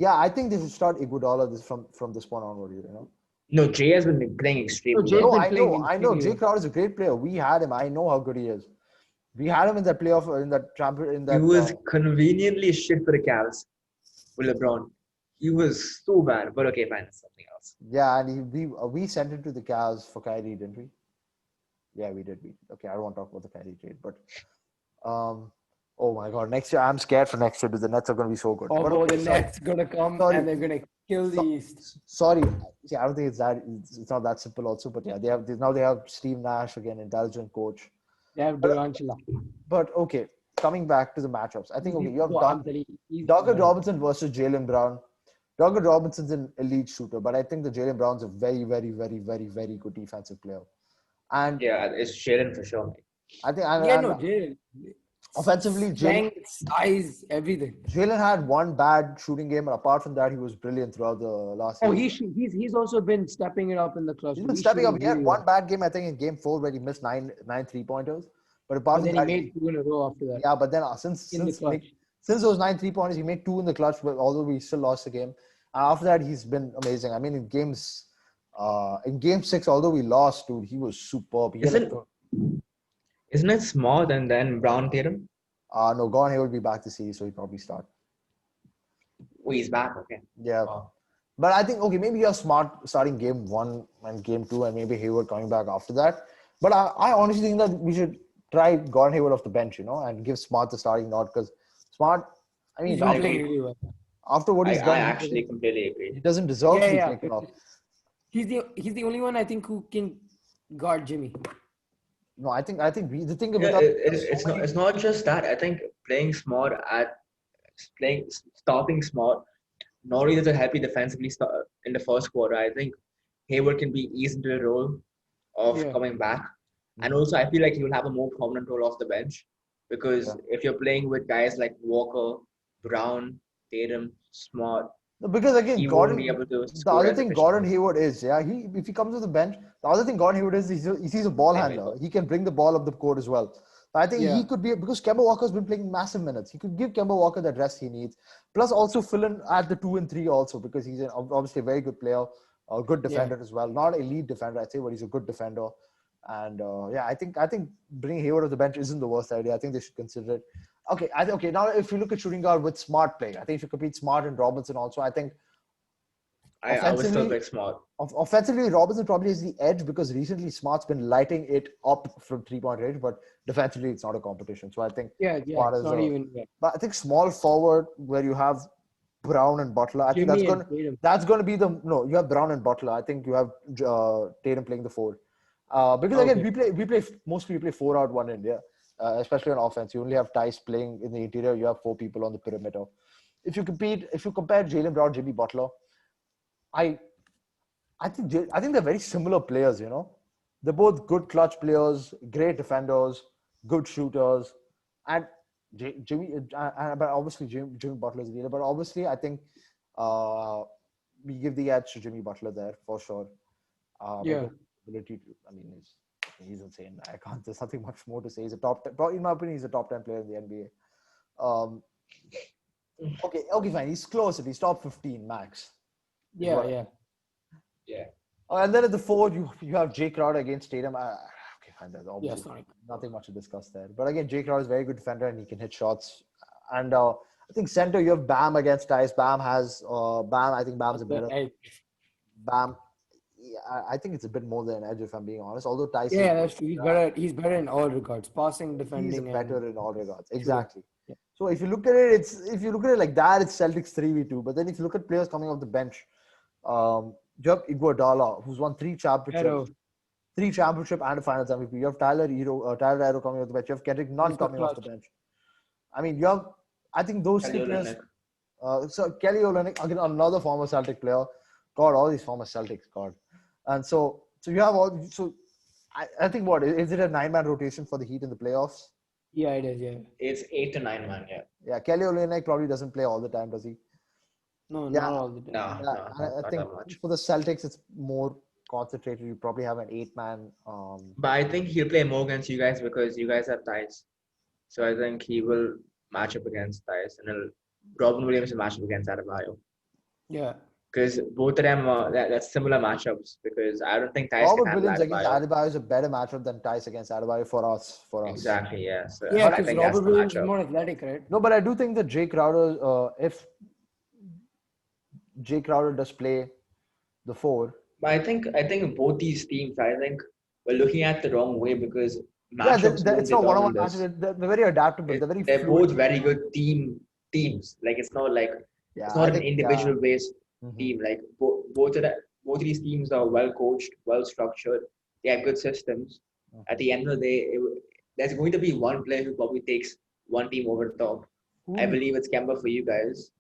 S1: Yeah, I think they should start Iguodala from this point onward. You know.
S3: No, Jay has been playing extremely
S2: Jay's
S3: well.
S1: No,
S2: been playing
S1: I know.
S2: extremely
S1: Jay
S2: well.
S1: Crowder is a great player. We had him. I know how good he is. We had him in that playoff, in that champion, in that.
S3: He was conveniently shit for the Cavs with LeBron. He was so bad. But okay, fine. It's something else.
S1: Yeah, and we sent him to the Cavs for Kyrie, didn't we? Yeah, we did. Okay, I don't want to talk about the Kyrie trade, but oh my God, next year I'm scared for next year because the Nets are going to be so good.
S2: Oh,
S1: But
S2: bro,
S1: okay,
S2: the
S1: sorry.
S2: Nets gonna come
S1: Sorry.
S2: and they're gonna kill the East.
S1: Sorry, see, I don't think it's not that simple also. But yeah, they have Steve Nash again, intelligent coach.
S2: They have Durantula.
S1: But okay, coming back to the matchups, I think okay, you have
S2: He's
S1: Duncan Robinson versus Jaylen Brown. Duncan Robinson's an elite shooter, but I think that Jaylen Brown's a very, very, very, very, very good defensive player. And
S3: Yeah, it's Jalen for sure. Mate.
S1: I think
S2: Jalen.
S1: offensively,
S2: Strength, size, everything.
S1: Jaylen had one bad shooting game, and apart from that, he was brilliant throughout the last.
S2: Oh,
S1: season.
S2: he's also been stepping it up in the clutch.
S1: He's been stepping up. He had one bad game, I think, in Game 4 where he missed nine 3-pointers. But apart
S2: But
S1: from
S2: then
S1: that,
S2: he made 2 in a row after that.
S1: yeah. But then since those 9 3-pointers, he made 2 in the clutch. But although we still lost the game, and after that, he's been amazing. I mean, in Game 6, although we lost, dude, he was superb.
S3: Isn't it Smart and then Brown Tatum?
S1: No, Gordon Hayward will be back this series, so he'll probably start.
S3: Oh, he's back. Okay.
S1: Yeah.
S3: Wow.
S1: But I think, okay, maybe you're Smart starting Game 1 and Game 2, and maybe Hayward coming back after that. But I honestly think that we should try Gordon Hayward off the bench, you know, and give Smart the starting nod because Smart, I mean,
S2: He's been playing really well.
S1: after what he's
S3: I
S1: done,
S3: actually completely agree.
S1: he doesn't deserve to be
S2: Yeah.
S1: taken off.
S2: He's the only one I think who can guard Jimmy.
S1: No, I think the thing
S3: Yeah,
S1: about
S3: it's not just that. I think stopping Smart, not only does it help you defensively in the first quarter, I think Hayward can be eased into the role of coming back. And also, I feel like he will have a more prominent role off the bench because if you're playing with guys like Walker, Brown, Tatum, Smart,
S1: because again,
S3: he
S1: Gordon.
S3: won't be able to
S1: The
S3: score
S1: other
S3: as
S1: thing
S3: efficiently.
S1: Gordon Hayward is, if he comes to the bench, the other thing Gordon Hayward is he's a ball
S3: Playmaker.
S1: handler. He can bring the ball up the court as well. I think he could be because Kemba Walker's been playing massive minutes. He could give Kemba Walker that rest he needs. Plus, also fill in at the 2 and 3 also because he's obviously a very good player, a good defender as well. Not elite defender, I'd say, but he's a good defender. And I think bringing Hayward off the bench isn't the worst idea. I think they should consider it. Okay, now if you look at shooting guard with Smart playing, I think if you compete Smart and Robinson also, I think
S3: I was still
S1: Offensively,
S3: pick Smart.
S1: offensively, Robinson probably is the edge because recently Smart's been lighting it up from 3-point range, but defensively it's not a competition. So I think
S2: Yeah,
S1: Smart
S2: it's
S1: is
S2: not
S1: a.
S2: even. Yeah.
S1: But I think small forward where you have Brown and Butler. I think
S2: Jimmy and Tatum.
S1: that's going to be the no. You have Brown and Butler. I think you have Tatum playing the four. Because again,
S2: Okay.
S1: mostly we play 4-out-1 India, especially on offense. You only have Tice playing in the interior. You have 4 people on the perimeter. If you compare Jaylen Brown, Jimmy Butler, I I think they're very similar players. They're both good clutch players, great defenders, good shooters, and Jimmy. But obviously Jimmy Butler is the leader. But obviously, I think uh, we give the edge to Jimmy Butler there for sure.
S2: Yeah.
S1: Ability to, I mean, he's insane. I can't. There's nothing much more to say. He's a top 10, in my opinion, he's a top 10 player in the NBA. Okay, fine. He's close. He's top 15 max.
S2: Yeah. Yeah.
S3: Yeah.
S1: And then at the four, you have Jay Crowder against Tatum. Okay, fine. There's
S2: Yeah.
S1: obviously
S2: Sorry.
S1: nothing much to discuss there. But again, Jay Crowder is a very good defender and he can hit shots. And I think center, you have Bam against Tice. Bam has Bam. I think Bam's a better Bam. Yeah, I think it's a bit more than an edge if I'm being honest. Although Tice
S2: Yeah, that's true. He's better. He's better in all regards, passing,
S1: he's
S2: defending,
S1: better
S2: and
S1: in all regards.
S2: shooting.
S1: Exactly.
S2: Yeah.
S1: So if you look at it like that, it's Celtics 3v2. But then if you look at players coming off the bench, you have Iguodala, who's won 3 championships.
S2: Hero.
S1: 3 championship and a finals MVP. You have Tyler Hero coming off the bench. You have Kendrick Nunn
S2: Mr.
S1: coming off the
S2: Clutch.
S1: bench. I mean, you have, I think those
S3: Kelly
S1: 3 players.
S3: Olynyk.
S1: So Kelly Olynyk, again, another former Celtic player. God, all these former Celtics, God. And so you have all. So I think what is it a 9-man rotation for the Heat in the playoffs?
S2: Yeah, it is. Yeah.
S3: It's 8 to 9 man. Yeah.
S1: Yeah, Kelly Olynyk probably doesn't play all the time, does he?
S2: No,
S1: Yeah.
S2: not all the time.
S3: No,
S1: Yeah,
S3: no,
S1: and
S3: not,
S1: I
S3: not
S1: think
S3: that much.
S1: for the Celtics, it's more concentrated. You probably have an 8-man.
S3: But I think he'll play more against you guys because you guys have ties. So I think he will match up against ties, and Robin Williams will match up against Adebayo.
S2: Yeah.
S3: Because both of them are that's similar matchups. Because I don't think Tice can
S1: Robert
S3: handle
S1: Williams against
S3: Adebayo.
S1: Adebayo is a better matchup than Tice against Adebayo for us.
S3: Exactly. Yeah. So
S2: Yeah,
S3: I
S2: because
S3: think that's
S2: Robert
S3: the
S2: Williams is
S3: matchup.
S2: more athletic, right?
S1: No, but I do think that Jay Crowder, if Jay Crowder does play the 4.
S3: But I think both these teams, I think we're looking at the wrong way because
S1: Yeah,
S3: matchups won't
S1: it's not
S3: determine
S1: one-on-one
S3: this.
S1: matches. They're very adaptable. They're very
S3: They're
S1: fluid.
S3: both very good teams. Like it's not like
S1: Yeah,
S3: it's not
S1: I
S3: an
S1: think,
S3: individual based
S1: Mhm.
S3: team. Like both of these teams are well coached, well structured. They have good systems. At the end of the day, there's going to be one player who probably takes one team over the top. I
S1: Who-
S3: believe it's Kemba for you guys.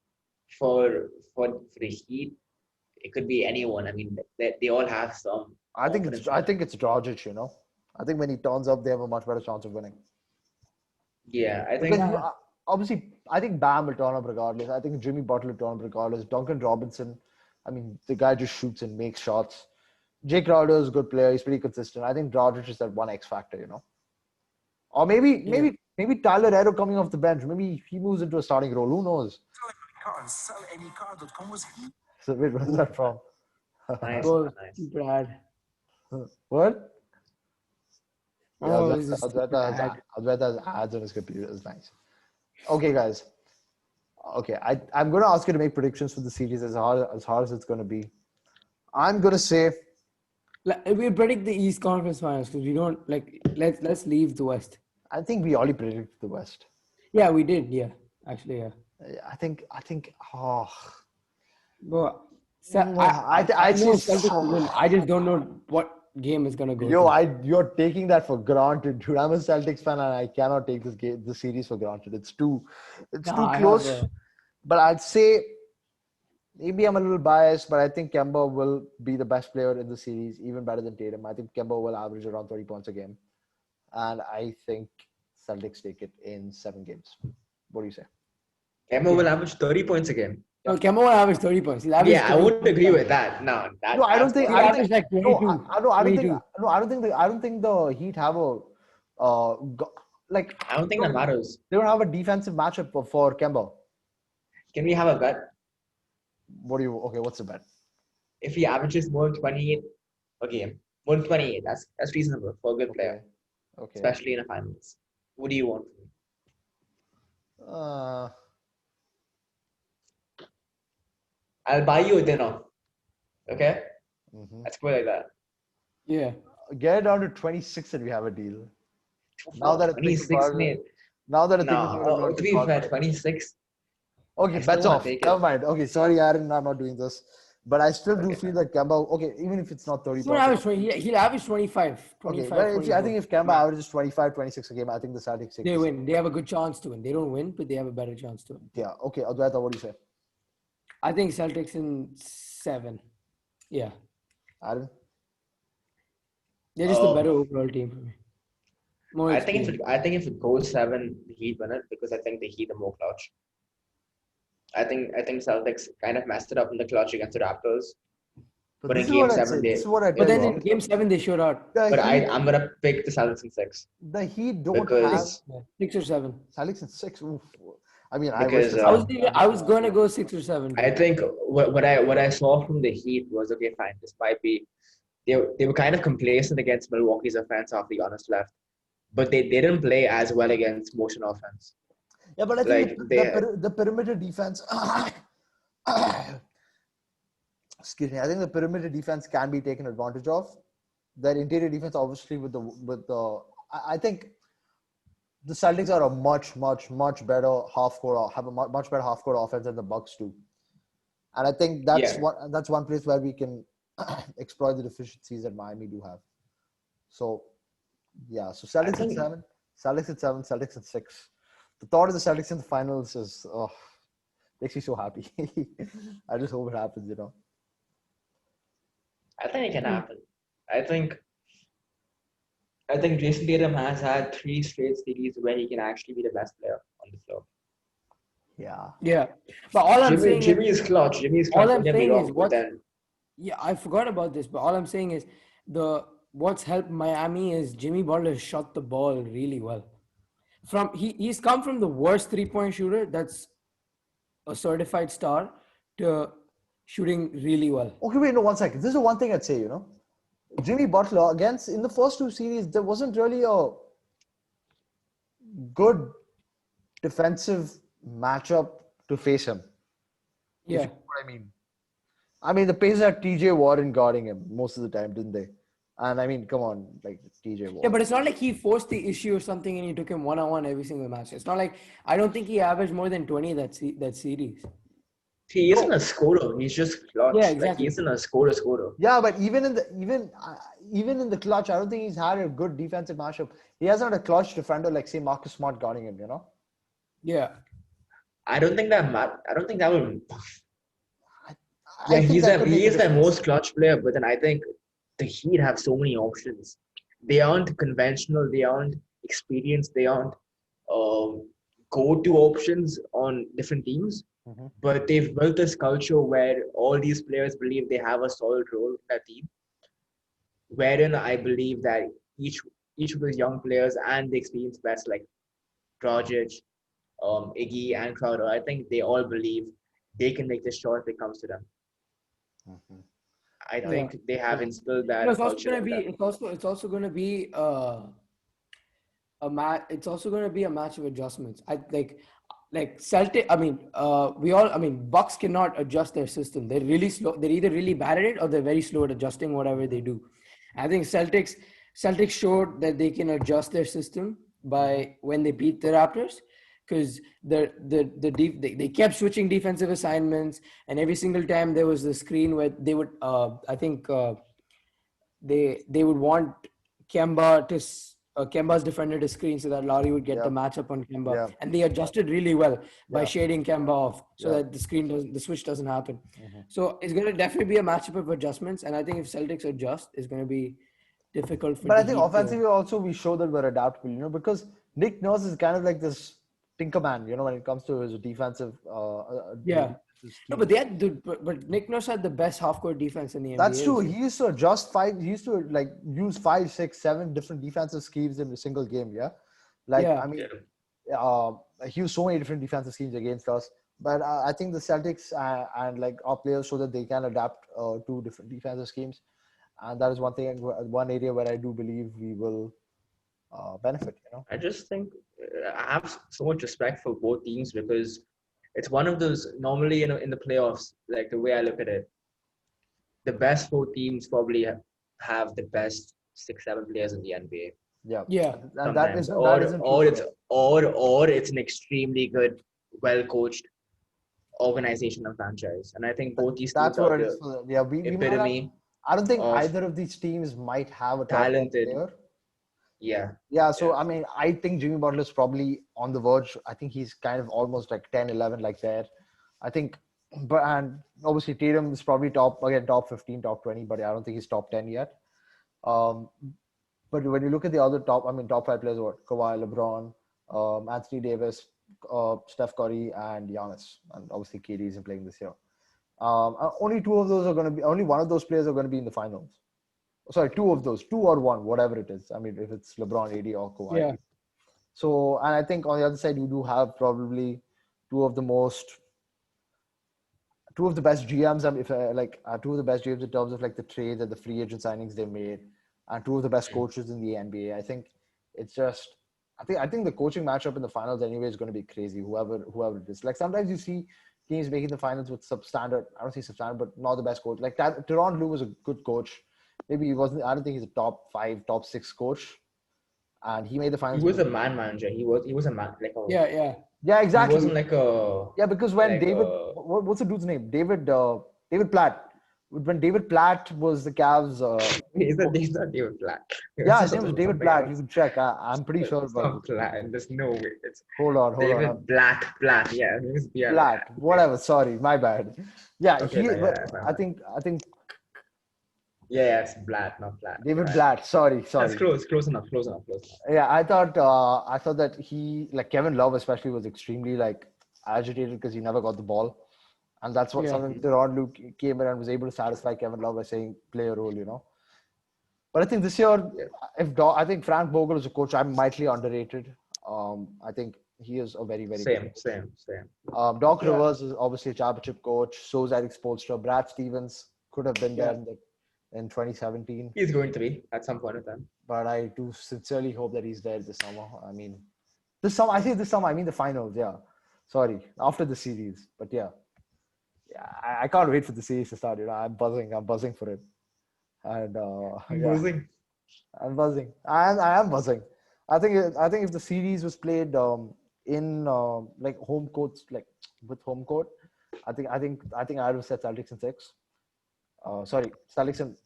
S3: For the Heat, it could be anyone. I mean, they all have some.
S1: I think
S3: confidence.
S1: it's Dragic. I think when he turns up, they have a much better chance of winning.
S3: Yeah, I think
S1: Because obviously, I think Bam will turn up regardless. I think Jimmy Butler will turn up regardless. Duncan Robinson, I mean, the guy just shoots and makes shots. Jay Crowder is a good player. He's pretty consistent. I think Dragic is that one X factor. Or maybe Tyler Hero coming off the bench. Maybe he moves into a starting role. Who knows? So wait, where's that from?
S3: nice,
S2: Goal,
S3: nice.
S2: Brad.
S1: What?
S2: Oh,
S1: Yeah,
S2: this is
S1: Advaita has ads on his computer. It's nice. Okay, guys. Okay, I'm going to ask you to make predictions for the series as hard as it's going to be. I'm going to say
S2: We predict the East Conference Finals because we don't like. Let's leave the West.
S1: I think we already predicted the West.
S2: Yeah, we did. Yeah, actually, yeah.
S1: I think. Oh,
S2: But
S1: I
S2: know
S1: actually.
S2: Celtics will win. I just don't know what game is gonna go.
S1: Yo,
S2: to.
S1: you're taking that for granted, dude. I'm a Celtics fan, and I cannot take the series for granted. It's too
S2: I
S1: close.
S2: have
S1: But I'd say maybe I'm a little biased, but I think Kemba will be the best player in the series, even better than Tatum. I think Kemba will average around 30 points a game, and I think Celtics take it in 7 games. What do you say?
S3: Kemba will average 30 points a game.
S2: No, Kemba will average 30 points. He'll average
S3: Yeah, I
S2: 30
S3: wouldn't agree
S2: points.
S3: with that. No,
S1: No, I don't think.
S2: He'll
S1: I don't
S2: average
S1: think.
S2: like 22.
S1: I don't think the Heat have a like.
S3: I don't think that matters.
S1: They don't have a defensive matchup for Kemba.
S3: Can we have a bet?
S1: Okay, what's the bet?
S3: If he averages more than 28 a game, more than 28, that's reasonable for a good player,
S1: Okay.
S3: especially in a finals. What do you want from me? I'll buy you a dinner. Okay,
S1: Mhm.
S3: let's go like that.
S2: Yeah.
S1: Get it down to 26 and we have a deal. Now that I think
S3: 26,
S1: about it,
S3: mate.
S1: now that I think
S3: No,
S1: about it, I'm not
S3: to
S1: too
S3: be fair,
S1: confident.
S3: 26.
S1: Okay,
S3: I still
S1: bets
S3: want
S1: off.
S3: to take
S1: Never
S3: it.
S1: mind. Okay, sorry, Aaron, I'm not doing this. But I still do
S3: Okay.
S1: feel that Kemba, okay, even if it's not 30
S2: He's gonna
S1: points.
S2: average 20, he'll average 25,
S1: Okay,
S2: 25,
S1: but if I
S2: 24.
S1: think if Kemba averages 25, 26 a game, I think the Celtics take
S2: They
S1: this.
S2: win. They have a good chance to win. They don't win, but they have a better chance to win.
S1: Yeah, okay, Adwaita, what do you say?
S2: I think Celtics in 7. Yeah.
S1: Aaron?
S2: They're just a better
S3: Um,
S2: overall team for me. More
S3: I think
S2: experience.
S3: if it goes 7, the Heat win it because I think the Heat are more clutch. I think Celtics kind of messed it up in the clutch against the Raptors,
S1: So
S3: but
S1: this
S3: in
S1: is what
S3: Game
S1: I'd
S3: 7
S1: say. This
S3: they
S1: is what I
S2: But
S1: tell
S3: they
S2: then
S1: you.
S2: in game 7, they showed out.
S1: The
S3: but
S1: Heat,
S3: I'm gonna pick the Celtics in 6
S1: the Heat don't have
S3: because
S2: Yeah. 6 or 7.
S1: Celtics in 6. Oof. I mean, I wish
S3: because
S1: the
S2: I was
S1: Celtics
S2: thinking,
S1: had
S2: I
S1: it.
S2: was gonna go 6 or 7
S3: I
S2: too.
S3: think what I saw from the Heat was okay, fine. This might be they were kind of complacent against Milwaukee's offense after Giannis left, but they didn't play as well against motion offense.
S1: Yeah, but I think
S3: Like they
S1: the perimeter defense, excuse me, I think the perimeter defense can be taken advantage of. Their interior defense, obviously, I think the Celtics are a much better half court, have a much better half court offense than the Bucks do, and I think
S3: yeah.
S1: that's one place where we can exploit the deficiencies that Miami do have. So yeah, so
S3: I
S1: Celtics at
S3: think
S1: 7, Celtics at 7, Celtics at 6. The thought of the Celtics in the finals is makes me so happy. I just hope it happens, you know.
S3: I think it can happen. I think I think Jason Tatum has had 3 straight series where he can actually be the best player on the floor.
S1: Yeah.
S2: Yeah. But all I'm saying is,
S3: Jimmy is clutch. Jimmy is clutch.
S2: all
S3: Don't
S2: I'm
S3: get me
S2: saying is
S3: wrong. But
S2: what's
S3: then
S2: yeah, I forgot about this, but all I'm saying is what's helped Miami is Jimmy Butler shot the ball really well. He's come from the worst 3-point shooter that's a certified star to shooting really well.
S1: Okay, wait, no, 1 second. This is the one thing I'd say, you know. Jimmy Butler against in the first 2 series, there wasn't really a good defensive matchup to face him. If you
S2: Yeah.
S1: know what I mean. I mean, the Pacers had TJ Warren guarding him most of the time, didn't they? And I mean, come on, like TJ
S2: Yeah,
S1: Warren.
S2: but it's not like he forced the issue or something and he took him one-on-one every single match. It's not like I don't think he averaged more than 20 that series.
S3: he isn't
S1: No,
S3: a scorer. He's just
S2: Yeah,
S3: clutch. Like he
S2: exactly.
S3: isn't a scorer.
S1: yeah, but even in the clutch, I don't think he's had a good defensive matchup. He hasn't had a clutch defender like say Marcus Smart guarding him, you know.
S2: Yeah.
S3: I don't think I don't think that will.
S1: I
S3: Yeah,
S1: think that could make
S3: he
S1: a
S3: is their
S1: difference.
S3: most clutch player. But then I think the Heat have so many options. They aren't conventional. They aren't experienced. They aren't go-to options on different teams.
S1: Mhm.
S3: But they've built this culture where all these players believe they have a solid role in that team. Wherein I believe that each each of those young players and the experienced vets like Dragic, Iggy, and Crowder, I think they all believe they can make this shot if it comes to them.
S1: Mhm.
S3: I
S2: Yeah.
S3: think they have instilled
S2: You know,
S3: that
S2: it's also
S3: culture
S2: gonna
S3: in
S2: be
S3: them.
S2: it's also gonna be a match. It's also going to be a match of adjustments. Like Celtic. I mean, Bucks cannot adjust their system. They're really slow. They're either really bad at it or they're very slow at adjusting whatever they do. I think Celtics showed that they can adjust their system by when they beat the Raptors. Because they kept switching defensive assignments, and every single time there was the screen where they would they would want Kemba's defender to screen so that Lowry would get the
S1: Yeah,
S2: matchup on Kemba,
S1: yeah,
S2: and they adjusted really well by
S1: yeah,
S2: shading Kemba off so
S1: yeah.
S2: that the switch doesn't happen.
S1: Mhm.
S2: So it's going to definitely be a matchup of adjustments, and I think if Celtics adjust, it's going to be difficult for
S1: But I
S2: the
S1: think
S2: Heat to.
S1: offensively also we show that we're adaptable, you know, because Nick Nurse is kind of like this tinker man, you know, when it comes to his
S2: Yeah.
S1: defensive
S2: No,
S1: scheme.
S2: but Nick Nurse had the best half-court defense in the
S1: That's
S2: NBA
S1: true.
S2: this
S1: He
S2: year.
S1: used to adjust five. He used to like use 5, 6, 7 different defensive schemes in a single game. Yeah, like
S2: Yeah.
S1: I mean,
S3: Yeah.
S1: he used so many different defensive schemes against us. But I think the Celtics and like our players show that they can adapt to different defensive schemes, and that is one area where I do believe we will benefit. You know.
S3: I just think I have so much respect for both teams because it's one of those normally in the playoffs, like the way I look at it, the best four teams probably have the best 6, 7 players in the NBA.
S1: Yeah.
S2: Yeah.
S1: And that
S3: Sometimes,
S1: isn't that isn't true
S3: or
S1: for
S3: it's
S1: them.
S3: or it's an extremely good, well coached organization and franchise. And I think both these teams
S1: That's
S3: are
S1: what it is
S3: the
S1: for them. Yeah, we might have.
S3: epitome
S1: I don't think
S3: of
S1: either of these teams might have a top 10
S3: talented.
S1: player.
S3: Yeah,
S1: Yeah, so
S3: yeah.
S1: I mean, I think Jimmy Butler is probably on the verge. I think he's kind of almost like 10, 11, like there. I think, but and obviously Tatum is probably top 15, top 20, but I don't think he's top 10 yet. Um, but when you look at the other top five players, what Kawhi, LeBron, Anthony Davis, Steph Curry, and Giannis, and obviously KD isn't playing this year. Only two of those are going to be. Only one of those players are going to be in the finals. Sorry, two of those, two or one, whatever it is. I mean, if it's LeBron, AD, or Kawhi.
S2: Yeah.
S1: So, and I think on the other side, you do have probably two of the best GMs. If two of the best GMs in terms of like the trades and the free agent signings they made, and two of the best coaches in the NBA. I think it's just, I think the coaching matchup in the finals anyway is going to be crazy. Whoever it is, like sometimes you see teams making the finals with substandard. I don't say substandard, but not the best coach. Like Tyronn Lue was a good coach. Maybe he wasn't. I don't think he's a top 5, top 6 coach, and he made the
S3: He
S1: finals.
S3: was a man manager. He was a man like a.
S2: Yeah. Yeah.
S1: Yeah,
S3: He
S1: exactly.
S3: wasn't like a.
S1: Yeah, because when
S3: like
S1: David,
S3: a,
S1: what's the dude's name? David Platt. When David Platt was the Cavs,
S3: he's not David Black.
S1: yeah, his name was David Platt. You can check. I'm pretty sure
S3: It's
S1: about
S3: not
S1: this.
S3: Black. There's no way. It's
S1: Hold on.
S3: David Black. Yeah, he was
S1: Platt. Whatever. Sorry, my bad. Yeah,
S3: Okay,
S1: he.
S3: no,
S1: But
S3: yeah,
S1: I think
S3: Yeah, it's Blatt, not Black.
S1: David
S3: Right.
S1: Platt. Sorry.
S3: That's close enough.
S1: Yeah, I thought that he, like Kevin Love especially, was extremely like agitated because he never got the ball, and that's what
S2: Yeah.
S1: something Tyronn Lue came in and was able to satisfy Kevin Love by saying play a role, you know. But I think this year,
S3: Yeah.
S1: I think Frank Vogel is a coach, I'm mightily underrated. I think he is a very, very good coach.
S3: Same.
S1: Doc
S2: Yeah.
S1: Rivers is obviously a championship coach. So is Eric Spoelstra. Brad Stevens could have been there in 2017.
S3: He's going to be at some point in time.
S1: But I do sincerely hope that he's there this summer. I mean, this summer, I mean the finals, yeah. Sorry, after the series. But yeah, I can't wait for the series to start. You know, I'm buzzing for it. And yeah, I'm buzzing. I am buzzing. I think if the series was played in like home courts, like with home court, I think I would have said Celtics in 6. Sorry, Celtics in.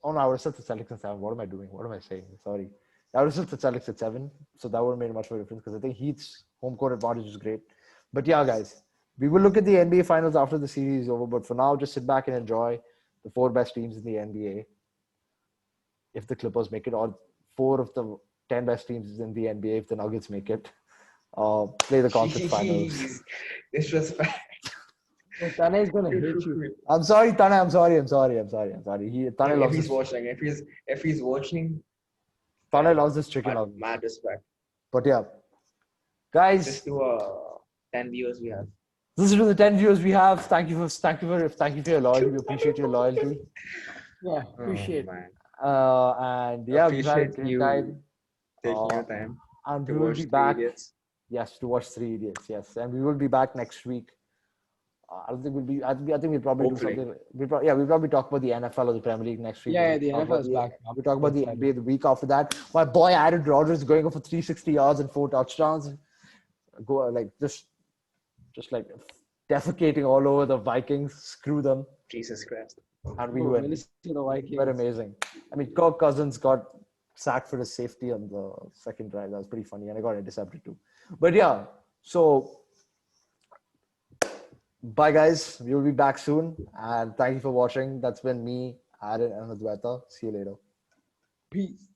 S1: Oh no, I would have said the Celtics in 7. What am I doing? What am I saying? Sorry, I would have said the Celtics at 7. So that would have made much more difference because I think Heat's home court advantage is great. But yeah, guys, we will look at the NBA finals after the series is over. But for now, just sit back and enjoy the 4 best teams in the NBA. If the Clippers make it, or 4 of the 10 best teams in the NBA if the Nuggets make it, play the conference finals.
S3: Disrespect.
S2: Tane is gonna hate you.
S1: I'm sorry, Tane. I'm sorry. Tane
S3: If
S1: loves
S3: he's
S1: this.
S3: watching, if he's watching,
S1: Tane loves this chicken.
S3: mad respect.
S1: But yeah, guys,
S3: Just to 10 viewers we have.
S1: this is to the 10 viewers we have. Thank you for your loyalty. We appreciate your loyalty.
S2: Yeah. Appreciate.
S3: Man.
S1: And yeah, we've had a
S3: Appreciate
S1: great
S3: you
S1: time.
S3: taking your time
S1: And
S3: to
S1: we will
S3: watch
S1: be
S3: Three
S1: back.
S3: Idiots.
S1: Yes, to watch 3 Idiots. Yes, and we will be back next week. I don't think we'll be. I think we'll probably
S3: Hopefully.
S1: do something. We'll probably talk about the NFL or the Premier League next week.
S2: Yeah, the
S1: We'll talk
S2: NFL
S1: about
S2: is
S1: the-
S2: back.
S1: We'll talk about the NBA the week after that. My boy Aaron Rodgers going up for 360 yards and 4 touchdowns. Go like just like defecating all over the Vikings. Screw them,
S3: Jesus Christ.
S1: and we
S2: Oh,
S1: win.
S2: Minnesota Vikings.
S1: We're amazing. I mean, Kirk Cousins got sacked for his safety on the second drive. That was pretty funny, and I got intercepted too. But yeah, so bye, guys. We will be back soon, and thank you for watching. That's been me, Aaron, and Adwaita. See you later.
S2: Peace.